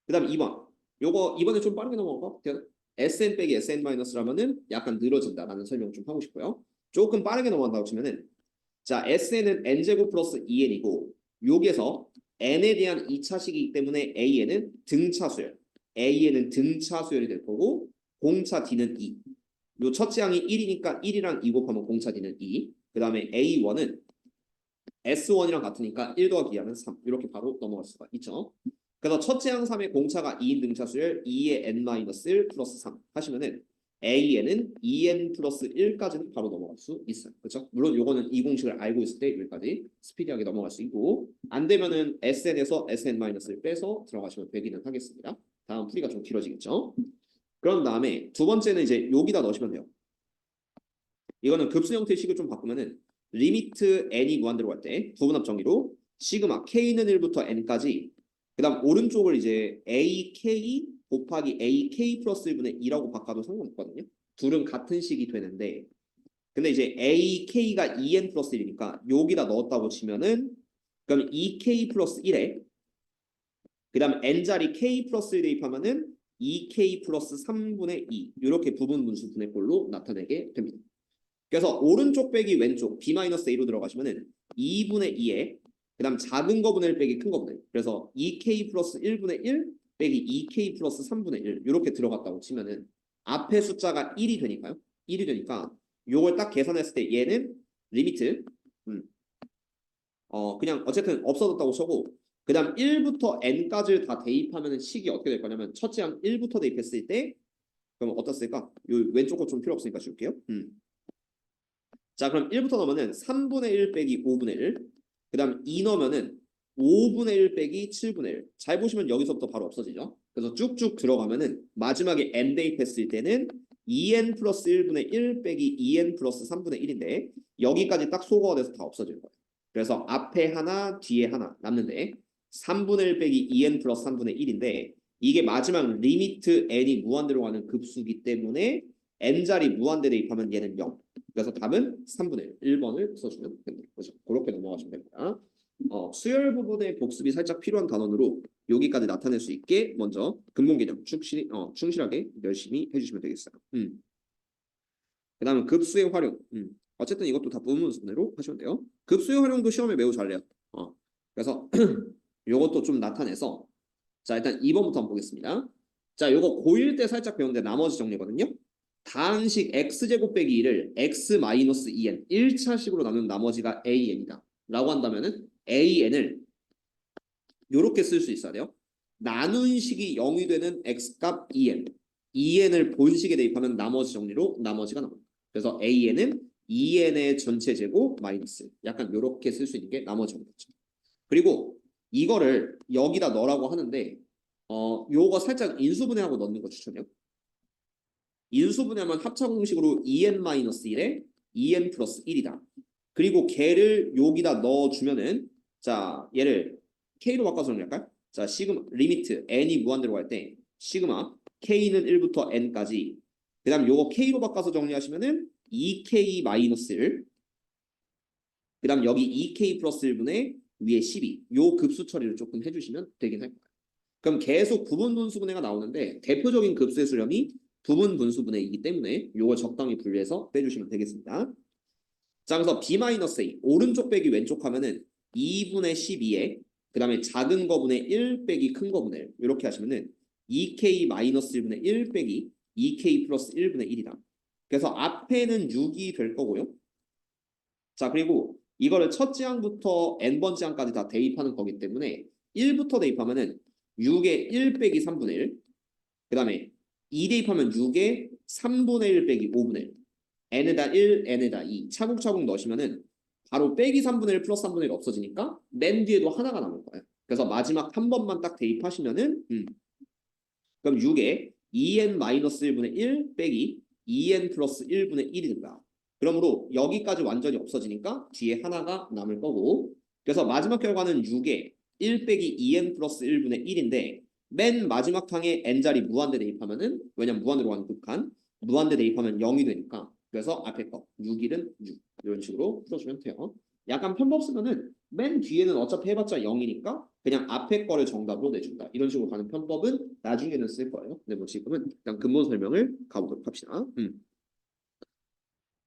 그 다음 2번 요거 이번에 좀 빠르게 넘어갈까? SN 빼기 SN-라면은 약간 늘어진다라는 설명 좀 하고 싶고요. 조금 빠르게 넘어간다고 치면은 자 SN은 n제곱 플러스 2n이고 여기에서 n에 대한 2차식이기 때문에 an은 등차 수열. an은 등차 수열이 될 거고 공차 d는 2. 요 첫째 항이 1이니까 1이랑 2 곱하면 공차 d는 2. 그 다음에 a1은 S1이랑 같으니까 1 더하기 2하면 3 이렇게 바로 넘어갈 수가 있죠. 그래서 첫째 항3의 공차가 2인 등차수열 2의 n-1 플러스 3 하시면은 AN은 2n 플러스 1까지는 바로 넘어갈 수 있어요. 그렇죠? 물론 요거는 이 공식을 알고 있을 때 여기까지 스피디하게 넘어갈 수 있고 안 되면은 SN에서 SN-을 빼서 들어가시면 되기는 하겠습니다. 다음 풀이가 좀 길어지겠죠? 그런 다음에 두 번째는 이제 여기다 넣으시면 돼요. 이거는 급수 형태의 식을 좀 바꾸면은 리미트 n이 무한대로 갈 때 부분합 정의로 시그마 k는 1부터 n까지 그다음 오른쪽을 이제 ak 곱하기 ak 플러스 1분의 2라고 바꿔도 상관없거든요. 둘은 같은 식이 되는데 근데 이제 ak가 2n 플러스 1이니까 여기다 넣었다고 치면은 그럼 2k 플러스 1에 그다음 n자리 k 플러스 1 대입하면은 2k 플러스 3분의 2 이렇게 부분 분수 분해꼴로 나타내게 됩니다. 그래서 오른쪽 빼기 왼쪽 b-a로 들어가시면은 2분의 2에 그다음 작은 거분의 1 빼기 큰 거분의 1 그래서 2k 플러스 1분의 1 빼기 2k 플러스 3분의 1 이렇게 들어갔다고 치면은 앞에 숫자가 1이 되니까요. 1이 되니까 요걸 딱 계산했을 때 얘는 리미트 그냥 어쨌든 없어졌다고 쳐고 그다음 1부터 n까지를 다 대입하면은 식이 어떻게 될 거냐면 첫째 항 1부터 대입했을 때 그럼 어떻을까? 요 왼쪽 거 좀 필요 없으니까 줄게요. 자 그럼 1부터 넣으면은 3분의 1 빼기 5분의 1 그 다음 2 넣으면은 5분의 1 빼기 7분의 1 잘 보시면 여기서부터 바로 없어지죠. 그래서 쭉쭉 들어가면은 마지막에 n 대입했을 때는 2n 플러스 1분의 1 빼기 2n 플러스 3분의 1인데 여기까지 딱 소거가 돼서 다 없어질 거예요. 그래서 앞에 하나 뒤에 하나 남는데 3분의 1 빼기 2n 플러스 3분의 1인데 이게 마지막 리미트 n이 무한대로 가는 급수기 때문에 n자리 무한대 대입하면 얘는 0. 그래서 답은 3분의 1, 1번을 써주면 됩니다. 그렇죠? 그렇게 넘어가시면 됩니다. 수열 부분의 복습이 살짝 필요한 단원으로 여기까지 나타낼 수 있게 먼저 근본 개념 충실하게 열심히 해주시면 되겠어요. 그 다음에 급수의 활용. 어쨌든 이것도 다 부분 분수로 하시면 돼요. 급수의 활용도 시험에 매우 잘 내요. 그래서 이것도 좀 나타내서 자 일단 2번부터 한번 보겠습니다. 자 요거 고1 때 살짝 배웠는데 나머지 정리거든요. 다항식 x제곱 빼기 2를 x-2n 1차식으로 나눈 나머지가 an이다 라고 한다면은 an을 이렇게 쓸 수 있어야 돼요. 나눈 식이 0이 되는 x값 2n 2n을 본식에 대입하면 나머지 정리로 나머지가 나옵니다. 그래서 an은 2n의 전체 제곱 마이너스 약간 이렇게 쓸 수 있는 게 나머지 정리죠. 그리고 이거를 여기다 넣으라고 하는데 요거 살짝 인수분해하고 넣는 거 추천해요. 인수분해하면 합차 공식으로 2n-1에 2n 플러스 1이다. 그리고 걔를 여기다 넣어주면은 자 얘를 k로 바꿔서 정리할까요? 자 시그마 리미트 n이 무한대로 갈 때 시그마 k는 1부터 n까지 그 다음 요거 k로 바꿔서 정리하시면은 2k-1 그 다음 여기 2k 플러스 1분의 위에 12 요 급수 처리를 조금 해주시면 되긴 할 거예요. 그럼 계속 부분 분수 분해가 나오는데 대표적인 급수의 수렴이 부분 분수 분해이기 때문에 요걸 적당히 분리해서 빼주시면 되겠습니다. 자 그래서 b-a 오른쪽 빼기 왼쪽 하면은 2분의 12에 그 다음에 작은 거분의 1 빼기 큰 거분의 1 이렇게 하시면은 2k-1분의 1 빼기 2k 플러스 1분의 1이다. 그래서 앞에는 6이 될 거고요. 자 그리고 이거를 첫째 항부터 n번째 항까지 다 대입하는 거기 때문에 1부터 대입하면은 6의 1 빼기 3분의 1 그 다음에 2 대입하면 6의 3분의 1 빼기 5분의 1 n에다 1, n에다 2 차곡차곡 넣으시면은 바로 빼기 3분의 1 플러스 3분의 1 없어지니까 맨 뒤에도 하나가 남을 거예요. 그래서 마지막 한 번만 딱 대입하시면은 그럼 6에 2n-1분의 1 빼기 2n 플러스 1분의 1이 된다. 그러므로 여기까지 완전히 없어지니까 뒤에 하나가 남을 거고 그래서 마지막 결과는 6에 1 빼기 2n 플러스 1분의 1인데 맨 마지막 항에 n자리 무한대 대입하면은 왜냐면 무한대로 가는 극한 무한대 대입하면 0이 되니까 그래서 앞에 거 6, 1은 6 이런 식으로 풀어주면 돼요. 약간 편법 쓰면은 맨 뒤에는 어차피 해봤자 0이니까 그냥 앞에 거를 정답으로 내준다. 이런 식으로 가는 편법은 나중에는 쓸 거예요. 근데 뭐 지금은 일단 근본 설명을 가보도록 합시다.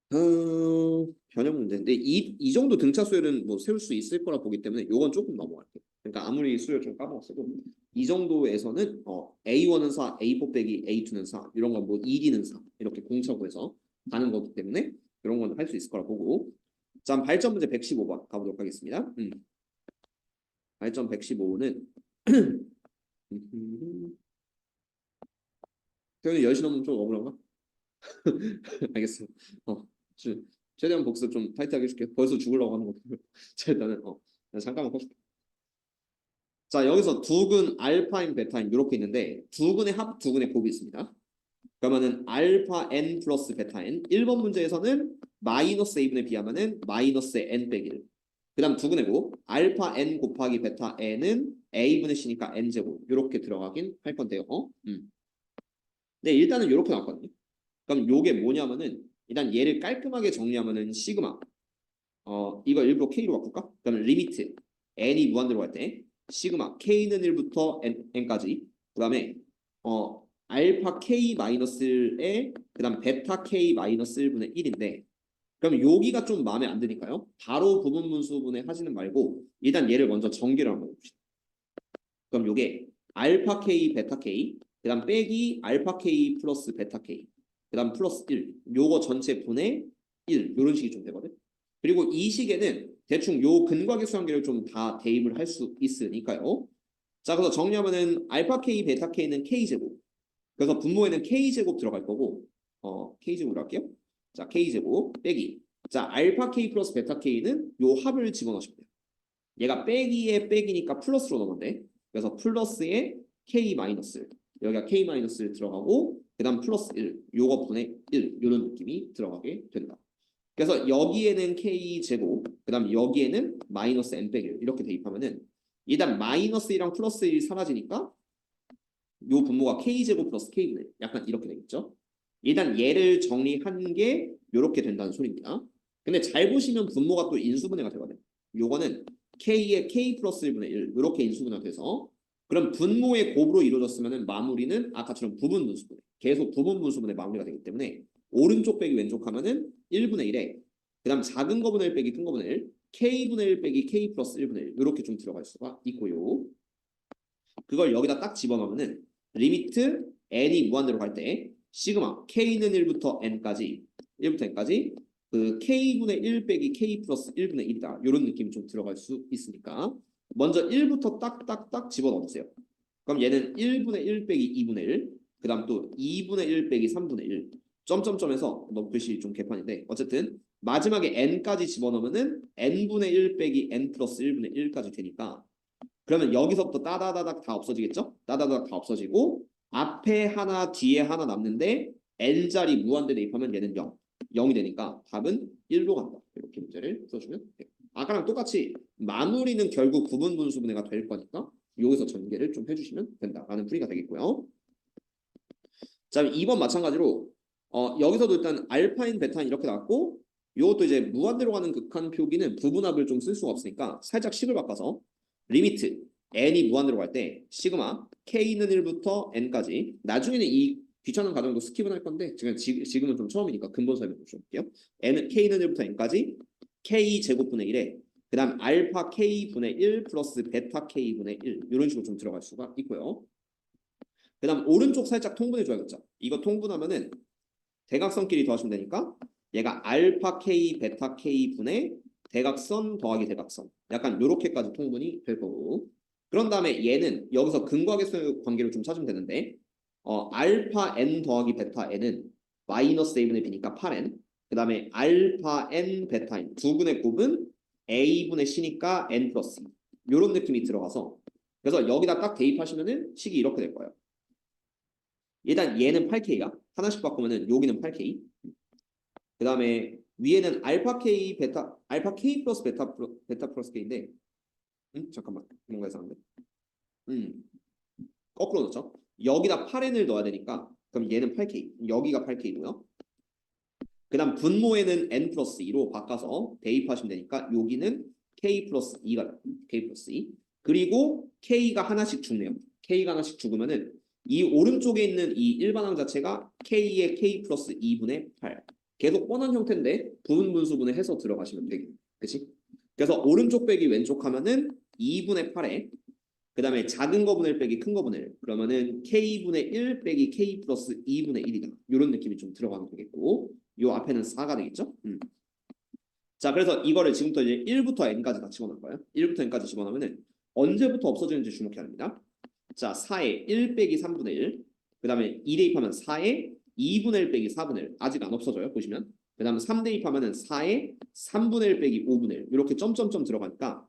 변형 문제인데 이 정도 등차 수열은 뭐 세울 수 있을 거라 보기 때문에 이건 조금 넘어갈게요. 그러니까 아무리 수열 좀 까먹었어도 이 정도에서는 A1은 4, A4 빼기 A2는 4 이런 건 뭐 2D는 4 이렇게 공차구해서 가는 거기 때문에 이런 건 할 수 있을 거라 보고 자 발전 문제 115번 가보도록 하겠습니다. 발전 115는 태현이 10시 넘으면 좀 억울한가? 알겠어. 주- 최대한 복습 좀 타이트하게 해줄게요. 벌써 죽으려고 하는 거. 자, 일단은 잠깐만 컷. 자, 여기서 두근 알파인 베타인 이렇게 있는데 두근의 합, 두근의 곱이 있습니다. 그러면은 알파 n 플러스 베타 n 1번 문제에서는 마이너스 a분의 b 하면은 마이너스 n 빼기 1. 그 다음 두근의 곱 알파 n 곱하기 베타 n은 a분의 c니까 n 제곱 이렇게 들어가긴 할 건데요. 네, 일단은 이렇게 나왔거든요. 그럼 요게 뭐냐면은 일단 얘를 깔끔하게 정리하면은 시그마 이거 일부러 K로 바꿀까? 그러면 리미트 n이 무한대로 갈 때 시그마 K는 1부터 n까지 그 다음에 알파 K 마이너스에 그 다음 베타 K 마이너스 1분의 1인데 그럼 여기가 좀 마음에 안 드니까요. 바로 부분 분수분해 하지는 말고 일단 얘를 먼저 전개를 한번 해봅시다. 그럼 요게 알파 K 베타 K 그 다음 빼기 알파 K 플러스 베타 K 그 다음 플러스 1 요거 전체 분의 1 요런 식이 좀 되거든. 그리고 이 식에는 대충 요 근과계수 관계를 좀 다 대입을 할 수 있으니까요. 자, 그래서 정리하면은 알파 K, 베타 K는 K제곱. 그래서 분모에는 K제곱 들어갈 거고, K제곱으로 할게요. 자, K제곱 빼기. 자, 알파 K 플러스 베타 K는 요 합을 집어넣으시면 돼요. 얘가 빼기에 빼기니까 플러스로 넘어간대. 그래서 플러스에 K 마이너스. 여기가 K 마이너스 들어가고, 그 다음 플러스 1. 요거 분의 1. 요런 느낌이 들어가게 된다. 그래서 여기에는 k 제곱, 그다음 여기에는 마이너스 n 빼기 1 이렇게 대입하면은 일단 마이너스 1이랑 플러스 1이 사라지니까 요 분모가 k 제곱 플러스 k분의 약간 이렇게 되겠죠. 일단 얘를 정리한 게 이렇게 된다는 소리입니다. 근데 잘 보시면 분모가 또 인수분해가 되거든요. 요거는 k의 k 플러스 1분의 1 이렇게 인수분해가 돼서 그럼 분모의 곱으로 이루어졌으면은 마무리는 아까처럼 부분 분수분해 계속 부분 분수분해 마무리가 되기 때문에 오른쪽 빼기 왼쪽 하면은 1분의 1에 그 다음 작은 거분의 1 빼기 큰 거분의 1 k분의 1 빼기 k 플러스 1분의 1 이렇게 좀 들어갈 수가 있고요. 그걸 여기다 딱 집어넣으면은 리미트 n이 무한대로 갈 때 시그마 k는 1부터 n까지 그 k분의 1 빼기 k 플러스 1분의 1이다. 이런 느낌이 좀 들어갈 수 있으니까 먼저 1부터 딱딱딱 집어넣으세요. 그럼 얘는 1분의 1 빼기 2분의 1, 그 다음 또 2분의 1 빼기 3분의 1, 점점점에서 너무 글씨 좀 개판인데 어쨌든 마지막에 n까지 집어넣으면은 n분의 1 빼기 n 플러스 1분의 1까지 되니까 그러면 여기서부터 따다다닥 다 없어지겠죠? 따다다닥 다 없어지고 앞에 하나 뒤에 하나 남는데 n자리 무한대 대입하면 얘는 0, 0이 되니까 답은 1로 간다. 이렇게 문제를 써주면 돼요. 아까랑 똑같이 마무리는 결국 구분 분수분해가 될 거니까 여기서 전개를 좀 해주시면 된다라는 풀이가 되겠고요. 자, 2번 마찬가지로 여기서도 일단 알파인, 베타인 이렇게 나왔고 이것도 이제 무한대로 가는 극한 표기는 부분합을 좀 쓸 수가 없으니까 살짝 식을 바꿔서 리미트 n이 무한대로 갈 때 시그마 k는 1부터 n까지 나중에는 이 귀찮은 과정도 스킵은 할 건데 지금은 좀 처음이니까 근본 설명 좀 볼게요. k는 1부터 n까지 k 제곱분의 1에 그 다음 알파 k분의 1 플러스 베타 k분의 1 이런 식으로 좀 들어갈 수가 있고요. 그 다음 오른쪽 살짝 통분해줘야겠죠. 이거 통분하면은 대각선끼리 더하시면 되니까 얘가 알파 k 베타 k 분의 대각선 더하기 대각선 약간 요렇게까지 통분이 될 거고 그런 다음에 얘는 여기서 근과계수 관계를 좀 찾으면 되는데 알파 n 더하기 베타 n은 마이너스 a분의 b니까 8n 그 다음에 알파 n 베타 n 두 분의 곱은 a분의 c니까 n 플러스 요런 느낌이 들어가서 그래서 여기다 딱 대입하시면은 식이 이렇게 될 거예요. 일단 얘는 8K가 하나씩 바꾸면은 여기는 8K. 그 다음에 위에는 알파 K 베타 알파 K 플러스 베타 플러스 K인데 잠깐만 뭔가 이상한데 거꾸로 넣죠. 여기다 8N을 넣어야 되니까 그럼 얘는 8K 여기가 8K고요. 그 다음 분모에는 N 플러스 2로 바꿔서 대입하시면 되니까 여기는 K 플러스 2가 K 플러스 2 그리고 K가 하나씩 죽네요. K가 하나씩 죽으면은 이 오른쪽에 있는 이 일반항 자체가 K의 K 플러스 2분의 8 계속 뻔한 형태인데 부분 분수분해 해서 들어가시면 되겠네. 그치? 그래서 오른쪽 빼기 왼쪽 하면은 2분의 8에 그 다음에 작은 거분의 빼기 큰 거분의 1 그러면은 k분의 1 빼기 k 플러스 2분의 1이다. 이런 느낌이 좀 들어가면 되겠고 요 앞에는 4가 되겠죠? 자, 그래서 이거를 지금부터 이제 1부터 n까지 다 집어넣을 거예요. 1부터 n까지 집어넣으면은 언제부터 없어지는지 주목해야 합니다. 자, 4에 1 빼기 3분의 1. 그 다음에 2 대입하면 4에 2분의 1 빼기 4분의 1. 아직 안 없어져요. 보시면. 그 다음에 3 대입하면은 4에 3분의 1 빼기 5분의 1. 이렇게 점점점 들어가니까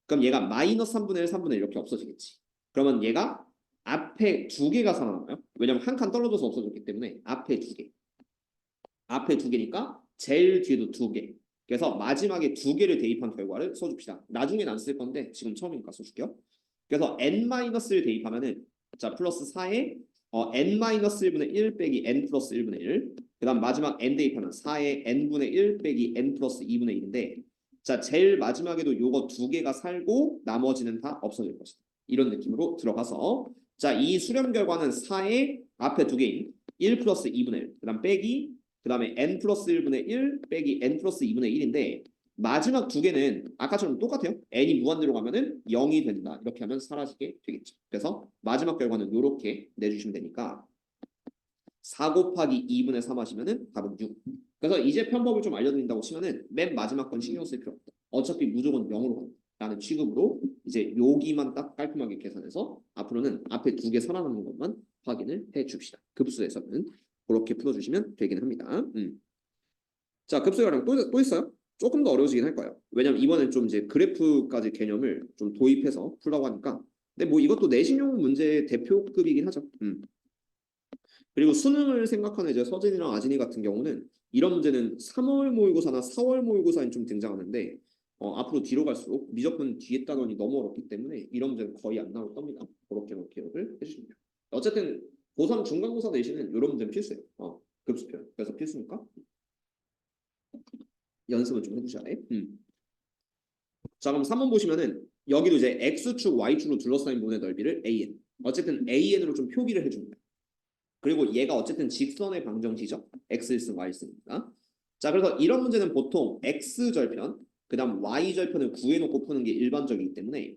그럼 얘가 마이너스 3분의 1, 3분의 1 이렇게 없어지겠지. 그러면 얘가 앞에 두 개가 살아남아요. 왜냐면 한 칸 떨어져서 없어졌기 때문에 앞에 두 개. 앞에 두 개니까 제일 뒤에도 두 개. 그래서 마지막에 두 개를 대입한 결과를 써줍시다. 나중엔 안 쓸 건데 지금 처음이니까 써줄게요. 그래서 n-를 대입하면은 자 플러스 4에 n-1분의 1 빼기 n 플러스 1분의 1. 그 다음 마지막 n 대입하면 4에 n분의 1 빼기 n 플러스 2분의 1인데 자 제일 마지막에도 요거 두 개가 살고 나머지는 다 없어질 것이다. 이런 느낌으로 들어가서 자 이 수렴 결과는 4에 앞에 두 개인 1 플러스 2분의 1. 그 다음 빼기 그 다음에 n 플러스 1분의 1 빼기 n 플러스 2분의 1인데 마지막 두 개는 아까처럼 똑같아요. n이 무한대로 가면은 0이 된다. 이렇게 하면 사라지게 되겠죠. 그래서 마지막 결과는 이렇게 내주시면 되니까 4 곱하기 2분의 3 하시면은 답은 6. 그래서 이제 편법을 좀 알려드린다고 치면은 맨 마지막 건 신경 쓸 필요 없다. 어차피 무조건 0으로 간다. 라는 취급으로 이제 여기만 딱 깔끔하게 계산해서 앞으로는 앞에 두 개 살아남는 것만 확인을 해 줍시다. 급수에서는 그렇게 풀어주시면 되긴 합니다. 자, 급수요랑 또 있어요? 조금 더 어려워지긴 할 거예요. 왜냐면 이번엔 좀 이제 그래프까지 개념을 좀 도입해서 풀라고 하니까. 근데 뭐 이것도 내신용 문제 대표급이긴 하죠. 그리고 수능을 생각하는 이제 서진이랑 아진이 같은 경우는 이런 문제는 3월 모의고사나 4월 모의고사에 좀 등장하는데 앞으로 뒤로 갈수록 미적분 뒤에 단원이 너무 어렵기 때문에 이런 문제는 거의 안 나올 겁니다. 그렇게 기억을 해주시면 돼요. 어쨌든 고3 중간고사 내신은 이런 문제는 필수예요. 급수표. 그래서 필수니까 연습은 좀 해두셔야 돼. 자 그럼 3번 보시면은 여기도 이제 x축, y축으로 둘러싸인 부분의 넓이를 an. 어쨌든 an으로 좀 표기를 해줍니다. 그리고 얘가 어쨌든 직선의 방정식이죠. x1승, y승입니다. 자 그래서 이런 문제는 보통 x절편, 그 다음 y절편을 구해놓고 푸는 게 일반적이기 때문에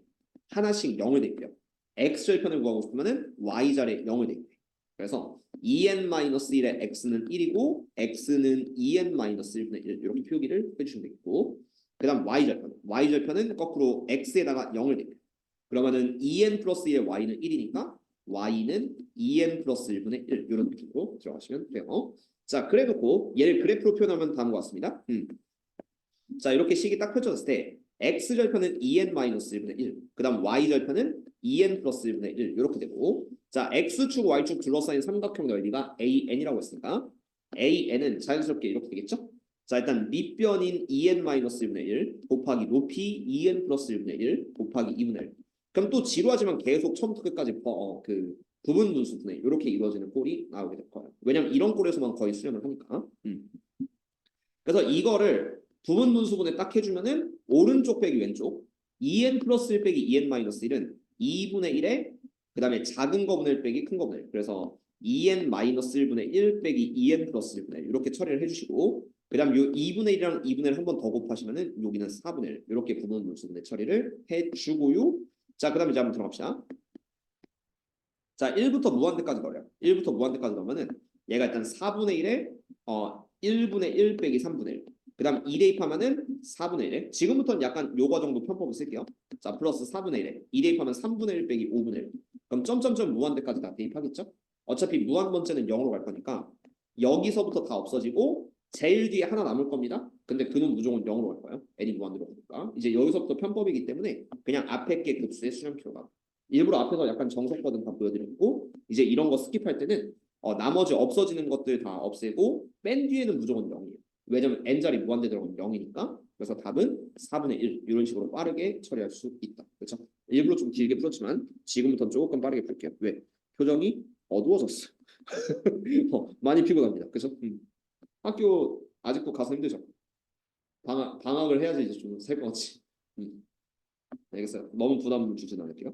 하나씩 0을 대입해요. x절편을 구하고 싶으면은 y자리에 0을 대입해요. 그래서 2n-1의 x는 1이고 x는 2n-1분의 1 이렇게 표기를 해주시면 되겠고 그 다음 y절편은 거꾸로 x에다가 0을 대입해요. 그러면은 2n 플러스 1의 y는 1이니까 y는 2n 플러스 1분의 1 이런 느낌으로 들어가시면 돼요. 자 그래놓고 얘를 그래프로 표현하면 다음과 같습니다. 자 이렇게 식이 딱 펼쳐졌을 때 x절편은 2n-1분의 1, 그 다음 y절편은 2n 플러스 1분의 1 이렇게 되고 자 x축, y축 둘러싸인 삼각형 넓이가 an이라고 했으니까 an은 자연스럽게 이렇게 되겠죠? 자 일단 밑변인 2n-1분의 1 곱하기 높이 2n 플러스 1분의 1 곱하기 2분의 1 그럼 또 지루하지만 계속 처음부터 끝까지 그 부분 분수분해 이렇게 이루어지는 꼴이 나오게 될 거예요. 왜냐면 이런 꼴에서만 거의 수렴을 하니까. 그래서 이거를 부분 분수분해 딱 해주면은 오른쪽 빼기 왼쪽 2n 플러스 1 빼기 2n 마이너스 1은 2분의 1에 그 다음에 작은 거분의 1 빼기 큰 거분의 1 그래서 2n 마이너스 1분의 1 빼기 2n 플러스 1분의 1 이렇게 처리를 해주시고 그 다음 요 2분의 1이랑 2분의 1 한 번 더 곱하시면은 여기는 4분의 1 이렇게 부분 분수분해 처리를 해주고요. 자, 그 다음에 이제 한번 들어갑시다. 자, 1부터 무한대까지 넣어요. 1부터 무한대까지 넣으면은 얘가 일단 4분의 1에 1분의 1 빼기 3분의 1. 그 다음 2 대입하면은 4분의 1에 지금부터는 약간 요거 정도 편법을 쓸게요. 자, 플러스 4분의 1에 2 대입하면 3분의 1 빼기 5분의 1. 그럼 점점점 무한대까지 다 대입하겠죠? 어차피 무한 번째는 0으로 갈 거니까 여기서부터 다 없어지고 제일 뒤에 하나 남을 겁니다. 근데 그는 무조건 0으로 갈 거예요. n이 무한대로 가니까. 이제 여기서부터 편법이기 때문에 그냥 앞에 게 급수의 수렴표가 일부러 앞에서 약간 정석 버전 다 보여드렸고 이제 이런 거 스킵할 때는 나머지 없어지는 것들 다 없애고 맨 뒤에는 무조건 0이에요. 왜냐면 n자리 무한대 들어가면 0이니까 그래서 답은 4분의 1 이런 식으로 빠르게 처리할 수 있다. 그렇죠? 일부러 좀 길게 풀었지만 지금부터는 조금 빠르게 풀게요. 왜? 표정이 어두워졌어. 많이 피곤합니다. 그래서 학교 아직도 가서 힘들죠? 방학을 해야지 이제 좀 살 것 같지. 알겠어요. 너무 부담 주진 않을게요.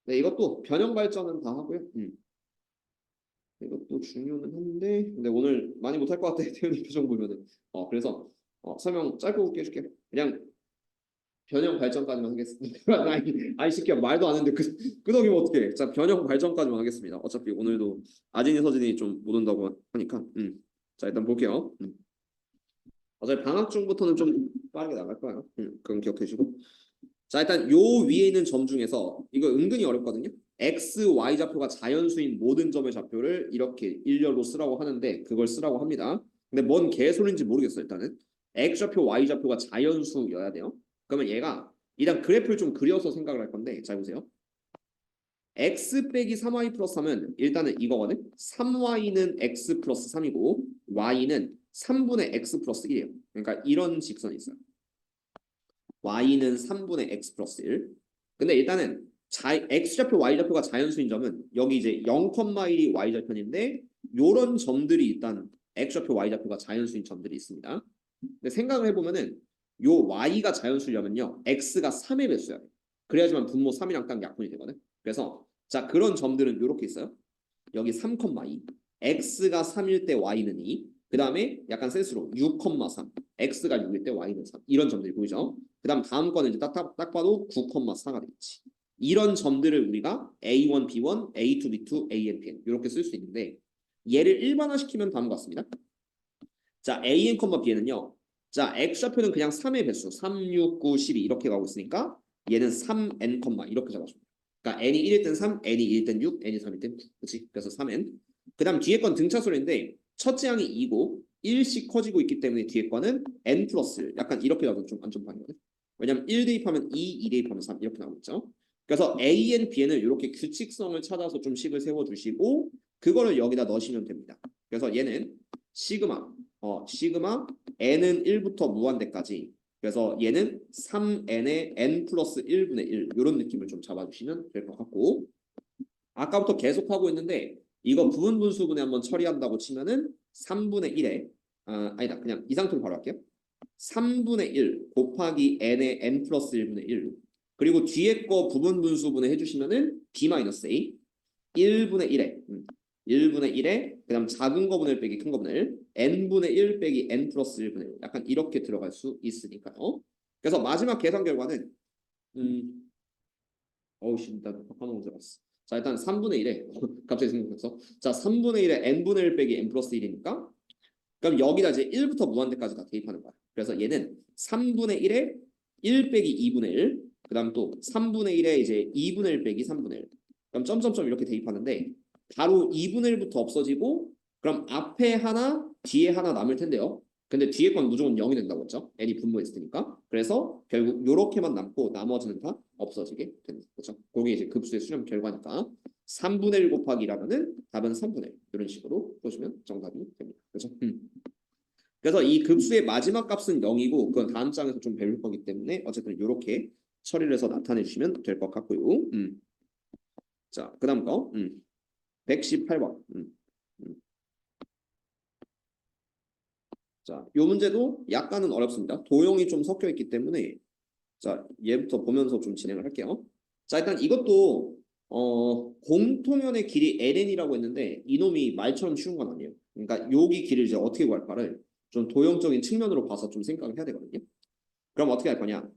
네, 이것도 변형 발전은 다 하고요. 이것도 중요는 한데 근데 오늘 많이 못할 것 같아. 태훈이 표정 보면은. 그래서 설명 짧고 굵게 해줄게. 그냥 변형 발전까지만 하겠습니다. 아이 새끼야 말도 안 했는데 끄덕이면 어떡해. 자 변형 발전까지만 하겠습니다. 어차피 오늘도 아진이 서진이 좀 못 온다고 하니까. 자 일단 볼게요. 어차피 방학 중부터는 좀 빠르게 나갈 거예요. 그건 기억해 주시고. 자 일단 요 위에 있는 점 중에서 이거 은근히 어렵거든요. x, y 좌표가 자연수인 모든 점의 좌표를 이렇게 일렬로 쓰라고 하는데 그걸 쓰라고 합니다. 근데 뭔 개소리인지 모르겠어요. 일단은 x 좌표, y 좌표가 자연수여야 돼요. 그러면 얘가 일단 그래프를 좀 그려서 생각을 할 건데 잘 보세요. x 빼기 3y 플러스 3은 일단은 이거거든. 3y는 x 플러스 3이고 y는 3분의 x 플러스 1이에요. 그러니까 이런 직선이 있어요. y는 3분의 x 플러스 1. 근데 일단은 x좌표, y좌표가 자연수인 점은 여기 이제 0,1이 y좌표인데 요런 점들이 일단 x좌표, y좌표가 자연수인 점들이 있습니다. 근데 생각을 해보면은 요 y가 자연수려면요 x가 3의 배수야. 그래야지만 분모 3이랑 딱 약분이 되거든. 그래서 자 그런 점들은 요렇게 있어요. 여기 3,2 x가 3일 때 y는 2. 그 다음에 약간 센스로 6,3 x가 6일 때 y는 3 이런 점들이 보이죠. 그 다음 거는 이제 딱 봐도 9,4가 되겠지. 이런 점들을 우리가 A1, B1, A2, B2, AN, PN 이렇게 쓸 수 있는데 얘를 일반화시키면 다음과 같습니다. 자 AN, Bn은요. 자 X좌표는 그냥 3의 배수 3, 6, 9, 12 이렇게 가고 있으니까 얘는 3N, 이렇게 잡아줍니다. 그러니까 N이 1일 땐 3, N이 1일 땐 6, N이 3일 땐 9 그치? 그래서 3N 그 다음 뒤에 건 등차수인데 첫째 항이 2고 1씩 커지고 있기 때문에 뒤에 거는 N 플러스 1 약간 이렇게 가면 좀 안전빵이거든. 왜냐면 1 대입하면 2, 2 대입하면 3 이렇게 나오고 있죠. 그래서 AN, BN을 이렇게 규칙성을 찾아서 좀 식을 세워주시고 그거를 여기다 넣으시면 됩니다. 그래서 얘는 시그마 n은 1부터 무한대까지 그래서 얘는 3n의 n 플러스 1분의 1 이런 느낌을 좀 잡아주시면 될 것 같고 아까부터 계속 하고 있는데 이거 부분분수분해 한번 처리한다고 치면은 3분의 1에 아니다 그냥 이 상태로 바로 할게요. 3분의 1 곱하기 n의 n 플러스 1분의 1 그리고 뒤에 거 부분분수분해 해주시면은 b-a 1분의 1에 1분의 1에 그다음 작은 거분의 1 빼기 큰 거분의 1 n분의 1 빼기 n 플러스 1분의 1 약간 이렇게 들어갈 수 있으니까요. 그래서 마지막 계산 결과는 어우씨 나 까먹은 줄 알았어. 자 일단 3분의 1에 갑자기 생각났어. 자 3분의 1에 n분의 1 빼기 n 플러스 1이니까 그럼 여기다 이제 1부터 무한대까지 다 대입하는 거야. 그래서 얘는 3분의 1에 1 빼기 2분의 1 그다음 또 3분의 1에 이제 2분의 1 빼기 3분의 1 그럼 점점점 이렇게 대입하는데 바로 2분의 1부터 없어지고 그럼 앞에 하나 뒤에 하나 남을 텐데요. 근데 뒤에 건 무조건 0이 된다고 했죠. n이 분모했을 테니까. 그래서 결국 요렇게만 남고 나머지는 다 없어지게 됩니다. 그렇죠? 그게 이제 급수의 수렴 결과니까 3분의 1 곱하기 1하면은 답은 3분의 1 이런 식으로 보시면 정답이 됩니다. 그렇죠? 그래서 이 급수의 마지막 값은 0이고 그건 다음 장에서 좀 배울 거기 때문에 어쨌든 이렇게 처리를 해서 나타내 주시면 될 것 같고요. 자, 그다음 거 118번. 자, 요 문제도 약간은 어렵습니다. 도형이 좀 섞여 있기 때문에 자, 얘부터 보면서 좀 진행을 할게요. 자, 일단 이것도 공통연의 길이 ln이라고 했는데 이놈이 말처럼 쉬운 건 아니에요. 그러니까 여기 길을 이제 어떻게 구할까를 좀 도형적인 측면으로 봐서 좀 생각을 해야 되거든요. 그럼 어떻게 할 거냐?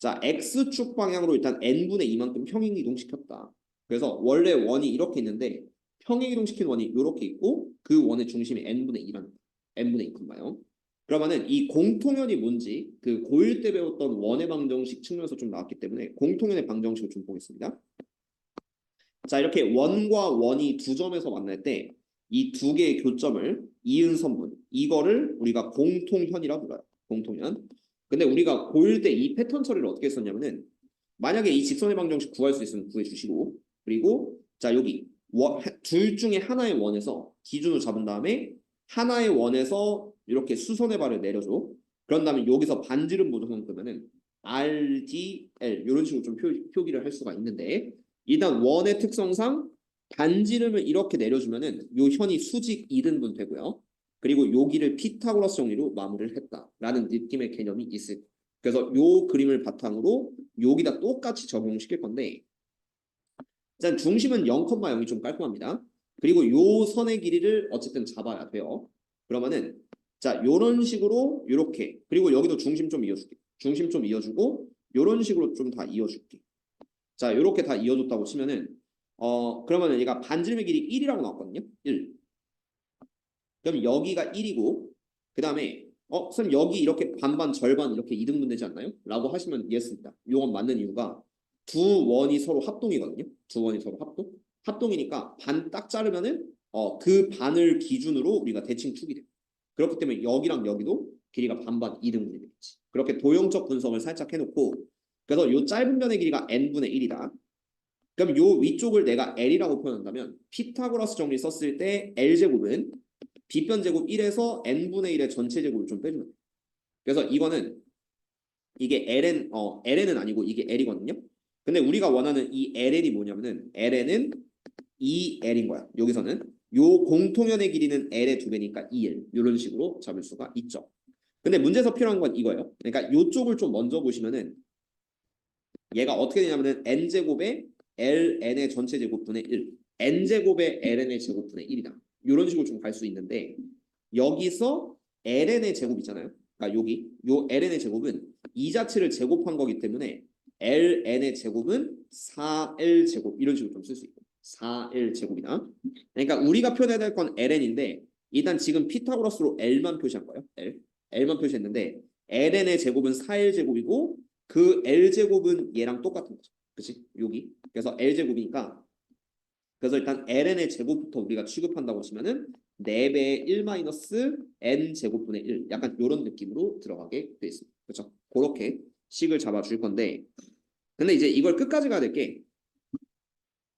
자, x축 방향으로 일단 n분의 2만큼 평행 이동시켰다. 그래서 원래 원이 이렇게 있는데 평행 이동시킨 원이 이렇게 있고 그 원의 중심이 n분의 2라는 n분의 2컴마요. 그러면은 이 공통연이 뭔지 그 고1 때 배웠던 원의 방정식 측면에서 좀 나왔기 때문에 공통연의 방정식을 좀 보겠습니다. 자, 이렇게 원과 원이 두 점에서 만날 때 이 두 개의 교점을 이은 선분 이거를 우리가 공통현이라고 불러요. 공통현. 근데 우리가 고1 때 이 패턴 처리를 어떻게 했었냐면은 만약에 이 직선의 방정식 구할 수 있으면 구해 주시고 그리고 자 여기 둘 중에 하나의 원에서 기준을 잡은 다음에 하나의 원에서 이렇게 수선의 발을 내려줘. 그런 다음에 여기서 반지름 보정선 끄면은 RDL 이런 식으로 좀 표기를 할 수가 있는데 일단 원의 특성상 반지름을 이렇게 내려주면은 요 현이 수직 2등분 되고요. 그리고 여기를 피타고라스 정리로 마무리를 했다라는 느낌의 개념이 있을 거예요. 그래서 요 그림을 바탕으로 여기다 똑같이 적용시킬 건데 일단 중심은 0,0이 좀 깔끔합니다. 그리고 요 선의 길이를 어쨌든 잡아야 돼요. 그러면은 자 요런 식으로 요렇게 그리고 여기도 중심 좀 이어줄게. 중심 좀 이어주고 요런 식으로 좀 다 이어줄게. 자 요렇게 다 이어줬다고 치면은 그러면은 얘가 반지름의 길이 1이라고 나왔거든요. 1. 그럼 여기가 1이고 그 다음에 선생님 여기 이렇게 반반 절반 이렇게 이등분 되지 않나요? 라고 하시면 예스입니다. 요건 맞는 이유가 두 원이 서로 합동이거든요. 두 원이 서로 합동. 합동이니까 반 딱 자르면은 그 반을 기준으로 우리가 대칭 축이 돼요. 그렇기 때문에 여기랑 여기도 길이가 반반 이등분이 되겠지. 그렇게 도형적 분석을 살짝 해놓고 그래서 요 짧은 변의 길이가 n분의 1이다. 그럼 요 위쪽을 내가 L이라고 표현한다면 피타고라스 정리 썼을 때 L제곱은 B변 제곱 1에서 n분의 1의 전체 제곱을 좀 빼주면 돼요. 그래서 이거는 이게 ln은 아니고 이게 L이거든요. 근데 우리가 원하는 이 ln이 뭐냐면은 ln은 2L인 거야. 여기서는 요 공통연의 길이는 L의 2배니까 2L 이런 식으로 잡을 수가 있죠. 근데 문제에서 필요한 건 이거예요. 그러니까 요쪽을 좀 먼저 보시면은 얘가 어떻게 되냐면은 n제곱에 ln의 전체 제곱분의 1 n제곱에 ln의 제곱분의 1이다. 이런 식으로 좀 갈 수 있는데 여기서 ln의 제곱 있잖아요. 그러니까 여기 요 ln의 제곱은 이 자체를 제곱한 거기 때문에 ln의 제곱은 4l 제곱 이런 식으로 좀 쓸 수 있고 4l 제곱이다. 그러니까 우리가 표현해야 될 건 ln인데 일단 지금 피타고라스로 l만 표시한 거예요. l만 표시했는데 ln의 제곱은 4l 제곱이고 그 l제곱은 얘랑 똑같은 거죠. 그치? 여기. 그래서 l제곱이니까 그래서 일단 ln의 제곱부터 우리가 취급한다고 치면은 4배의 1 마이너스 n 제곱분의 1 약간 이런 느낌으로 들어가게 돼 있습니다. 그렇죠? 그렇게 식을 잡아줄 건데 근데 이제 이걸 끝까지 가야 될 게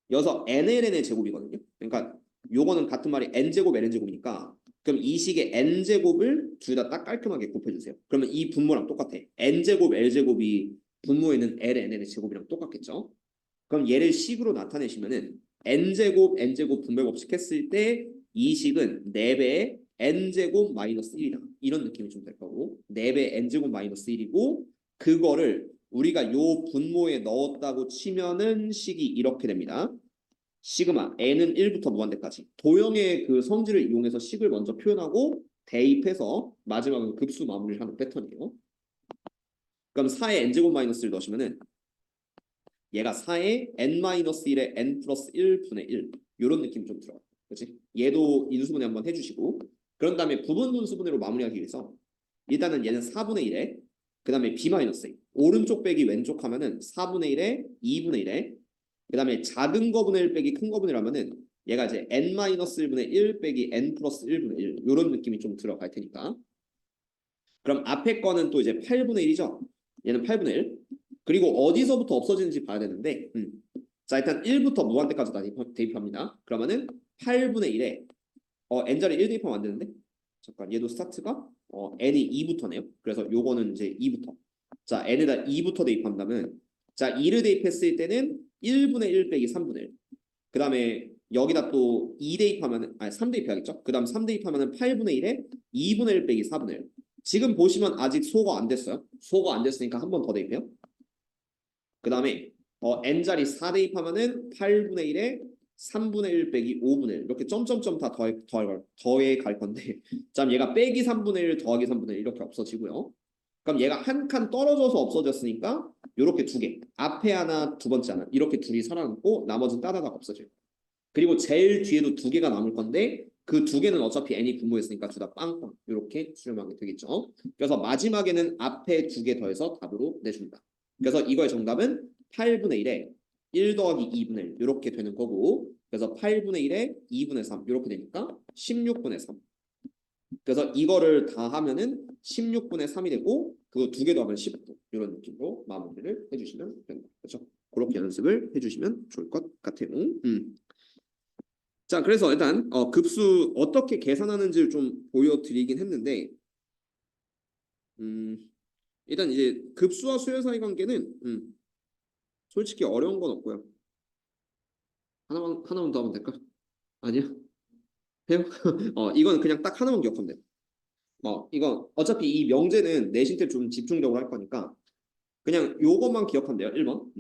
여기서 nln의 제곱이거든요. 그러니까 요거는 같은 말이 n제곱 ln제곱이니까 그럼 이 식의 n제곱을 둘 다 딱 깔끔하게 곱해주세요. 그러면 이 분모랑 똑같아. n제곱 l제곱이 분모에 있는 ln의 제곱이랑 똑같겠죠. 그럼 얘를 식으로 나타내시면은 n제곱 분배법칙 했을 때 이 식은 4배의 n제곱 마이너스 1이다. 이런 느낌이 좀 될 거고 4배 n제곱 마이너스 1이고 그거를 우리가 요 분모에 넣었다고 치면은 식이 이렇게 됩니다. 시그마 n은 1부터 무한대까지 도형의 그 성질을 이용해서 식을 먼저 표현하고 대입해서 마지막은 급수 마무리를 하는 패턴이에요. 그럼 4의 n제곱 마이너스를 넣으시면은 얘가 4의 n-1의 n 플러스 1분의 1 이런 느낌이 좀 들어요. 그렇지? 얘도 인수분해 한번 해주시고 그런 다음에 부분분수분해로 마무리하기 위해서 일단은 얘는 4분의 1에 그 다음에 b-a 오른쪽 빼기 왼쪽 하면은 4분의 1에 2분의 1에 그 다음에 작은 거분의 1 빼기 큰 거분의 1 하면은 얘가 이제 n-1분의 1 빼기 n 플러스 1분의 1 이런 느낌이 좀 들어갈 테니까 그럼 앞에 거는 또 이제 8분의 1이죠. 얘는 8분의 1 그리고 어디서부터 없어지는지 봐야 되는데 자 일단 1부터 무한대까지 다 대입합니다. 그러면은 8분의 1에 n자리 1 대입하면 안 되는데 잠깐 얘도 스타트가 n이 2부터네요. 그래서 요거는 이제 2부터 자 n에다 2부터 대입한다면 자 2를 대입했을 때는 1분의 1 빼기 3분의 1 그 다음에 여기다 또 2 대입하면 아니 3 대입해야겠죠. 그 다음 3 대입하면은 8분의 1에 2분의 1 빼기 4분의 1 지금 보시면 아직 소거 안 됐어요. 소거 안 됐으니까 한 번 더 대입해요. 그 다음에 n자리 4 대입하면은 8분의 1에 3분의 1 빼기 5분의 1 이렇게 점점점 다 더해 갈 건데 자 얘가 빼기 3분의 1 더하기 3분의 1 이렇게 없어지고요. 그럼 얘가 한 칸 떨어져서 없어졌으니까 이렇게 두 개 앞에 하나 두 번째 하나 이렇게 둘이 살아남고 나머지는 따다닥 없어져요. 그리고 제일 뒤에도 두 개가 남을 건데 그 두 개는 어차피 n이 분모했으니까 둘 다 빵빵 이렇게 수렴하게 되겠죠. 그래서 마지막에는 앞에 두 개 더해서 답으로 내줍니다. 그래서 이거의 정답은 8분의 1에 1 더하기 2분의 1 이렇게 되는 거고 그래서 8분의 1에 2분의 3 이렇게 되니까 16분의 3 그래서 이거를 다 하면은 16분의 3이 되고 그거 두 개 더하면 19 이런 느낌으로 마무리를 해주시면 됩니다. 그렇죠? 그렇게 연습을 해주시면 좋을 것 같아요. 자, 그래서 일단 급수 어떻게 계산하는지를 좀 보여드리긴 했는데 일단 이제 급수와 수열 사이 관계는 솔직히 어려운 건 없고요. 하나만 더 하면 될까? 아니야? 해요? 이건 그냥 딱 하나만 기억하면 돼요. 이건 어차피 이 명제는 내신 때 좀 집중적으로 할 거니까 그냥 요것만 기억하면 돼요. 1번.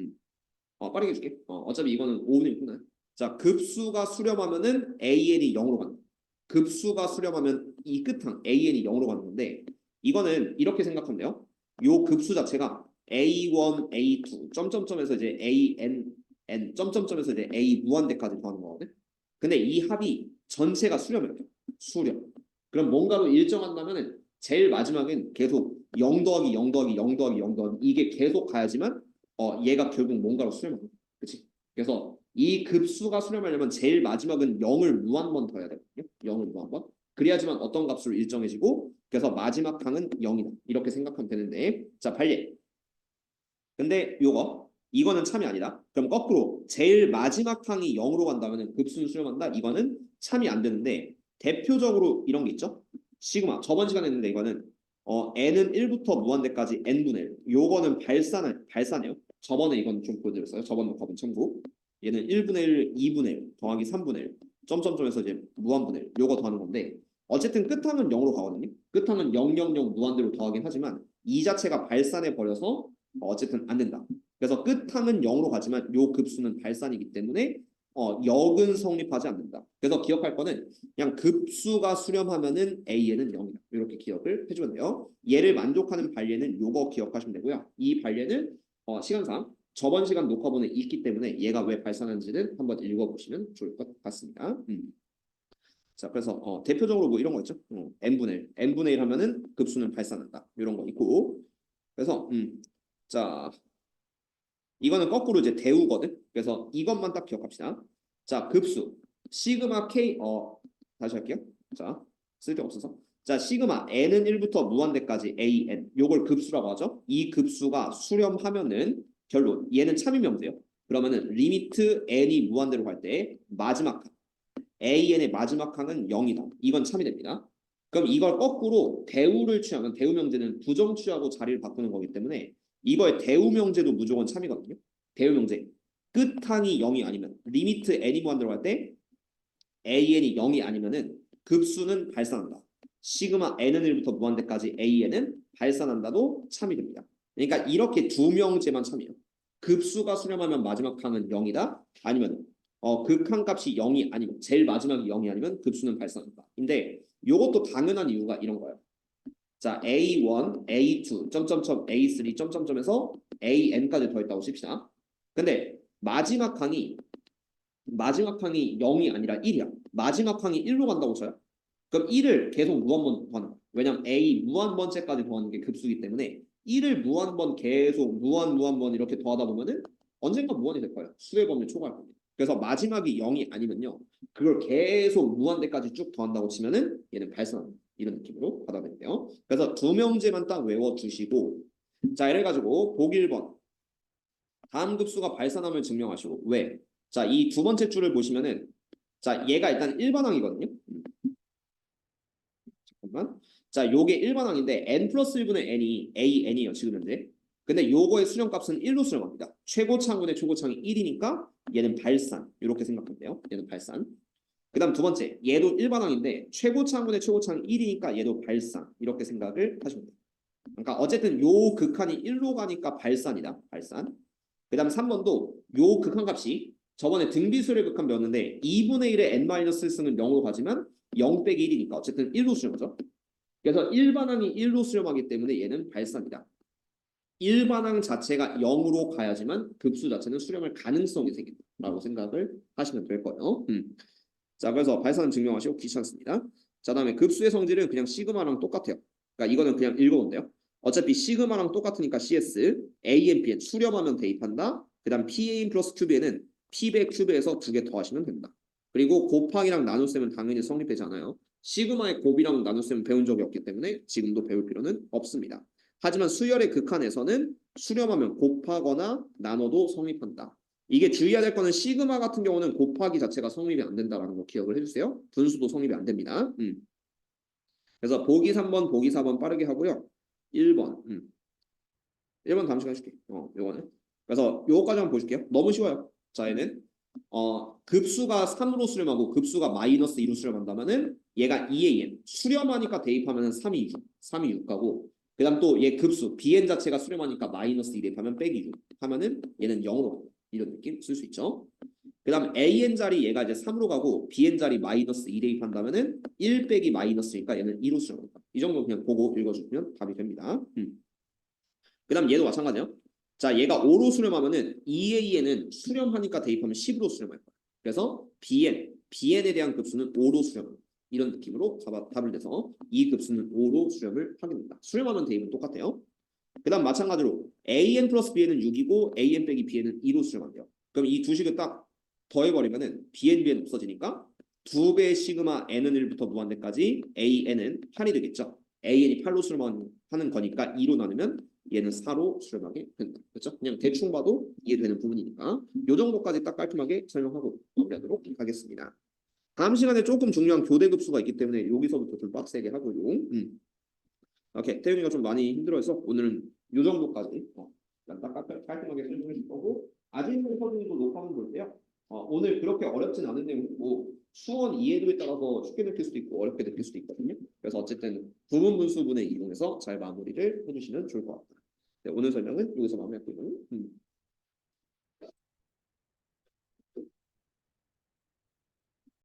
빠르게 해줄게. 어차피 이거는 5분이면 끝나요. 자, 급수가 수렴하면은 AN이 0으로 간다. 급수가 수렴하면 이 끝항 AN이 0으로 가는 건데 이거는 이렇게 생각하면 돼요. 요 급수 자체가 A1, A2 점점점에서 이제 AN 점점점에서 이제 A 무한대까지 더하는 거거든. 근데 이 합이 전체가 수렴이에요. 수렴. 그럼 뭔가로 일정한다면은 제일 마지막엔 계속 0 더하기 0 더하기 0 더하기 0 더하기 이게 계속 가야지만 얘가 결국 뭔가로 수렴하는 거야. 그치? 그래서 이 급수가 수렴하려면 제일 마지막은 0을 무한번 더해야 되거든요. 0을 무한번. 그래야지만 어떤 값으로 일정해지고 그래서 마지막 항은 0이다. 이렇게 생각하면 되는데 자, 발예. 근데 이거는 참이 아니다. 그럼 거꾸로 제일 마지막 항이 0으로 간다면 급수는 수렴한다. 이거는 참이 안 되는데 대표적으로 이런 게 있죠. 시그마. 저번 시간에 했는데 이거는 n은 1부터 무한대까지 n분의 1. 요거는 발산이에요. 저번에 이건 좀 보여드렸어요. 저번 법은 참고. 얘는 1분의 1, 2분의 1 더하기 3분의 1. 점점점에서 이제 무한분의 1. 요거 더하는 건데 어쨌든 끝항은 0으로 가거든요. 끝항은 0, 0, 0 무한대로 더하긴 하지만 이 자체가 발산해 버려서 어쨌든 안 된다. 그래서 끝항은 0으로 가지만 요 급수는 발산이기 때문에 역은 성립하지 않는다. 그래서 기억할 거는 그냥 급수가 수렴하면은 AN은 0이다. 이렇게 기억을 해주면 돼요. 얘를 만족하는 반례는 요거 기억하시면 되고요. 이 반례는 시간상 저번 시간 녹화본에 있기 때문에 얘가 왜 발산하는지는 한번 읽어보시면 좋을 것 같습니다. 자, 그래서 대표적으로 뭐 이런 거 있죠. n분의 1 하면은 급수는 발산한다. 이런 거 있고. 그래서 자, 이거는 거꾸로 이제 대우거든. 그래서 이것만 딱 기억합시다. 자, 급수 시그마 k 다시 할게요. 자, 쓸데없어서. 자, 시그마 n은 1부터 무한대까지 an 요걸 급수라고 하죠. 이 급수가 수렴하면은 결론 얘는 참이면 돼요. 그러면은 리미트 n이 무한대로 갈 때 마지막 항 an의 마지막 항은 0이다. 이건 참이 됩니다. 그럼 이걸 거꾸로 대우를 취하면 대우 명제는 부정 취하고 자리를 바꾸는 거기 때문에 이거의 대우 명제도 무조건 참이거든요. 대우 명제 끝항이 0이 아니면 리미트 n이 무한대로 갈 때 an이 0이 아니면은 급수는 발산한다. 시그마 n은 1부터 무한대까지 an은 발산한다도 참이 됩니다. 그러니까 이렇게 두 명제만 참이에요. 급수가 수렴하면 마지막 항은 0이다. 아니면 극한값이 0이 아니면 제일 마지막이 0이 아니면 급수는 발산한다. 근데 이것도 당연한 이유가 이런 거예요. 자, A1, A2, 점점점 A3, 점점점에서 AN까지 더했다고 칩시다. 근데 마지막 항이 0이 아니라 1이야. 마지막 항이 1로 간다고 쳐요. 그럼 1을 계속 무한번 더하는 거야. 왜냐면 A 무한번째까지 더하는 게 급수이기 때문에 1을 무한번 계속 무한번 이렇게 더하다 보면은 언젠가 무한이 될 거예요. 수의 범위를 초과할 겁니다. 그래서 마지막이 0이 아니면요. 그걸 계속 무한대까지 쭉 더한다고 치면은 얘는 발산합니다. 이런 느낌으로 받아들이면 돼요. 그래서 두 명제만 딱 외워주시고 자, 이래가지고 보기 1번 다음 급수가 발산함을 증명하시고 왜? 자, 이 두 번째 줄을 보시면은 자, 얘가 일단 일반항이거든요. 잠깐만. 자, 요게 일반항인데 n 플러스 1분의 n이 an이에요. 지금 현재. 근데 요거의 수렴값은 1로 수렴합니다. 최고차항분의 최고차항이 1이니까 얘는 발산. 이렇게 생각하면 돼요. 얘는 발산. 그 다음 두 번째. 얘도 일반항인데 최고차항분의 최고차항이 1이니까 얘도 발산. 이렇게 생각을 하시면 돼요. 그러니까 어쨌든 요 극한이 1로 가니까 발산이다. 발산. 그 다음 3번도 요 극한값이 저번에 등비수열의 극한 배웠는데 2분의 1의 n-1승은 0으로 가지만 0 빼기 1이니까 어쨌든 1로 수렴하죠. 그래서 일반항이 1로 수렴하기 때문에 얘는 발산이다. 일반항 자체가 0으로 가야지만 급수 자체는 수렴할 가능성이 생긴다라고 생각을 하시면 될 거예요. 자, 그래서 발산 증명하시고 귀찮습니다. 자, 다음에 급수의 성질은 그냥 시그마랑 똑같아요. 그러니까 이거는 그냥 읽어본대요. 어차피 시그마랑 똑같으니까 CS, AN, BN 수렴하면 대입한다. 그 다음 PAN 플러스 큐브에는 P배 큐브에서 두 개 더하시면 된다. 그리고 곱하기랑 나눗셈은 당연히 성립되지 않아요. 시그마의 곱이랑 나눗셈은 배운 적이 없기 때문에 지금도 배울 필요는 없습니다. 하지만 수열의 극한에서는 수렴하면 곱하거나 나눠도 성립한다. 이게 주의해야 될 거는 시그마 같은 경우는 곱하기 자체가 성립이 안 된다라는 거 기억을 해주세요. 분수도 성립이 안 됩니다. 그래서 보기 3번, 보기 4번 빠르게 하고요. 1번. 1번 다음 시간에 줄게. 요거는. 그래서 요거까지 한번 보실게요. 너무 쉬워요. 자, 얘는 급수가 3으로 수렴하고 급수가 마이너스 2로 수렴한다면은 얘가 2an. 수렴하니까 대입하면은 3이 6. 3이 6 가고 그 다음 또 얘 급수 bn 자체가 수렴하니까 마이너스 2 대입하면 빼기 6 하면은 얘는 0으로 갑니다. 이런 느낌 쓸 수 있죠. 그 다음 an 자리 얘가 이제 3으로 가고 bn 자리 마이너스 2 대입한다면은 1 빼기 마이너스니까 얘는 2로 수렴합니다. 이 정도 그냥 보고 읽어주면 답이 됩니다. 그 다음 얘도 마찬가지예요. 자, 얘가 5로 수렴하면은 2a에는 수렴하니까 대입하면 10으로 수렴할 거야. 그래서 bn에 대한 급수는 5로 수렴합니다. 이런 느낌으로 답을 내서 이 급수는 5로 수렴을 하게 됩니다. 수렴하면 대입은 똑같아요. 그 다음 마찬가지로 an 플러스 bn은 6이고 an 빼기 bn은 2로 수렴한대요. 그럼 이 두 식을 딱 더해버리면은 bn 없어지니까 2배의 시그마 n은 1부터 무한대까지 an은 8이 되겠죠. an이 8로 수렴하는 거니까 2로 나누면 얘는 4로 수렴하게 된다. 그렇죠? 그냥 대충 봐도 이해되는 부분이니까 이 정도까지 딱 깔끔하게 설명하고 마무리하도록 하겠습니다. 다음 시간에 조금 중요한 교대급수가 있기 때문에 여기서부터 좀 빡세게 하고요. 오케이. 태윤이가 좀 많이 힘들어해서 오늘은 이 정도까지 딱 깔끔하게 설명해 줄 거고 아직은 서준이도 녹화하면 볼 때요. 오늘 그렇게 어렵진 않은 내용이고 수원 이해도에 따라서 쉽게 느낄 수도 있고 어렵게 느낄 수도 있거든요. 그래서 어쨌든 부분 분수분해 이용해서 잘 마무리를 해주시면 좋을 것 같아요. 네, 오늘 설명은 여기서 마무리할게요.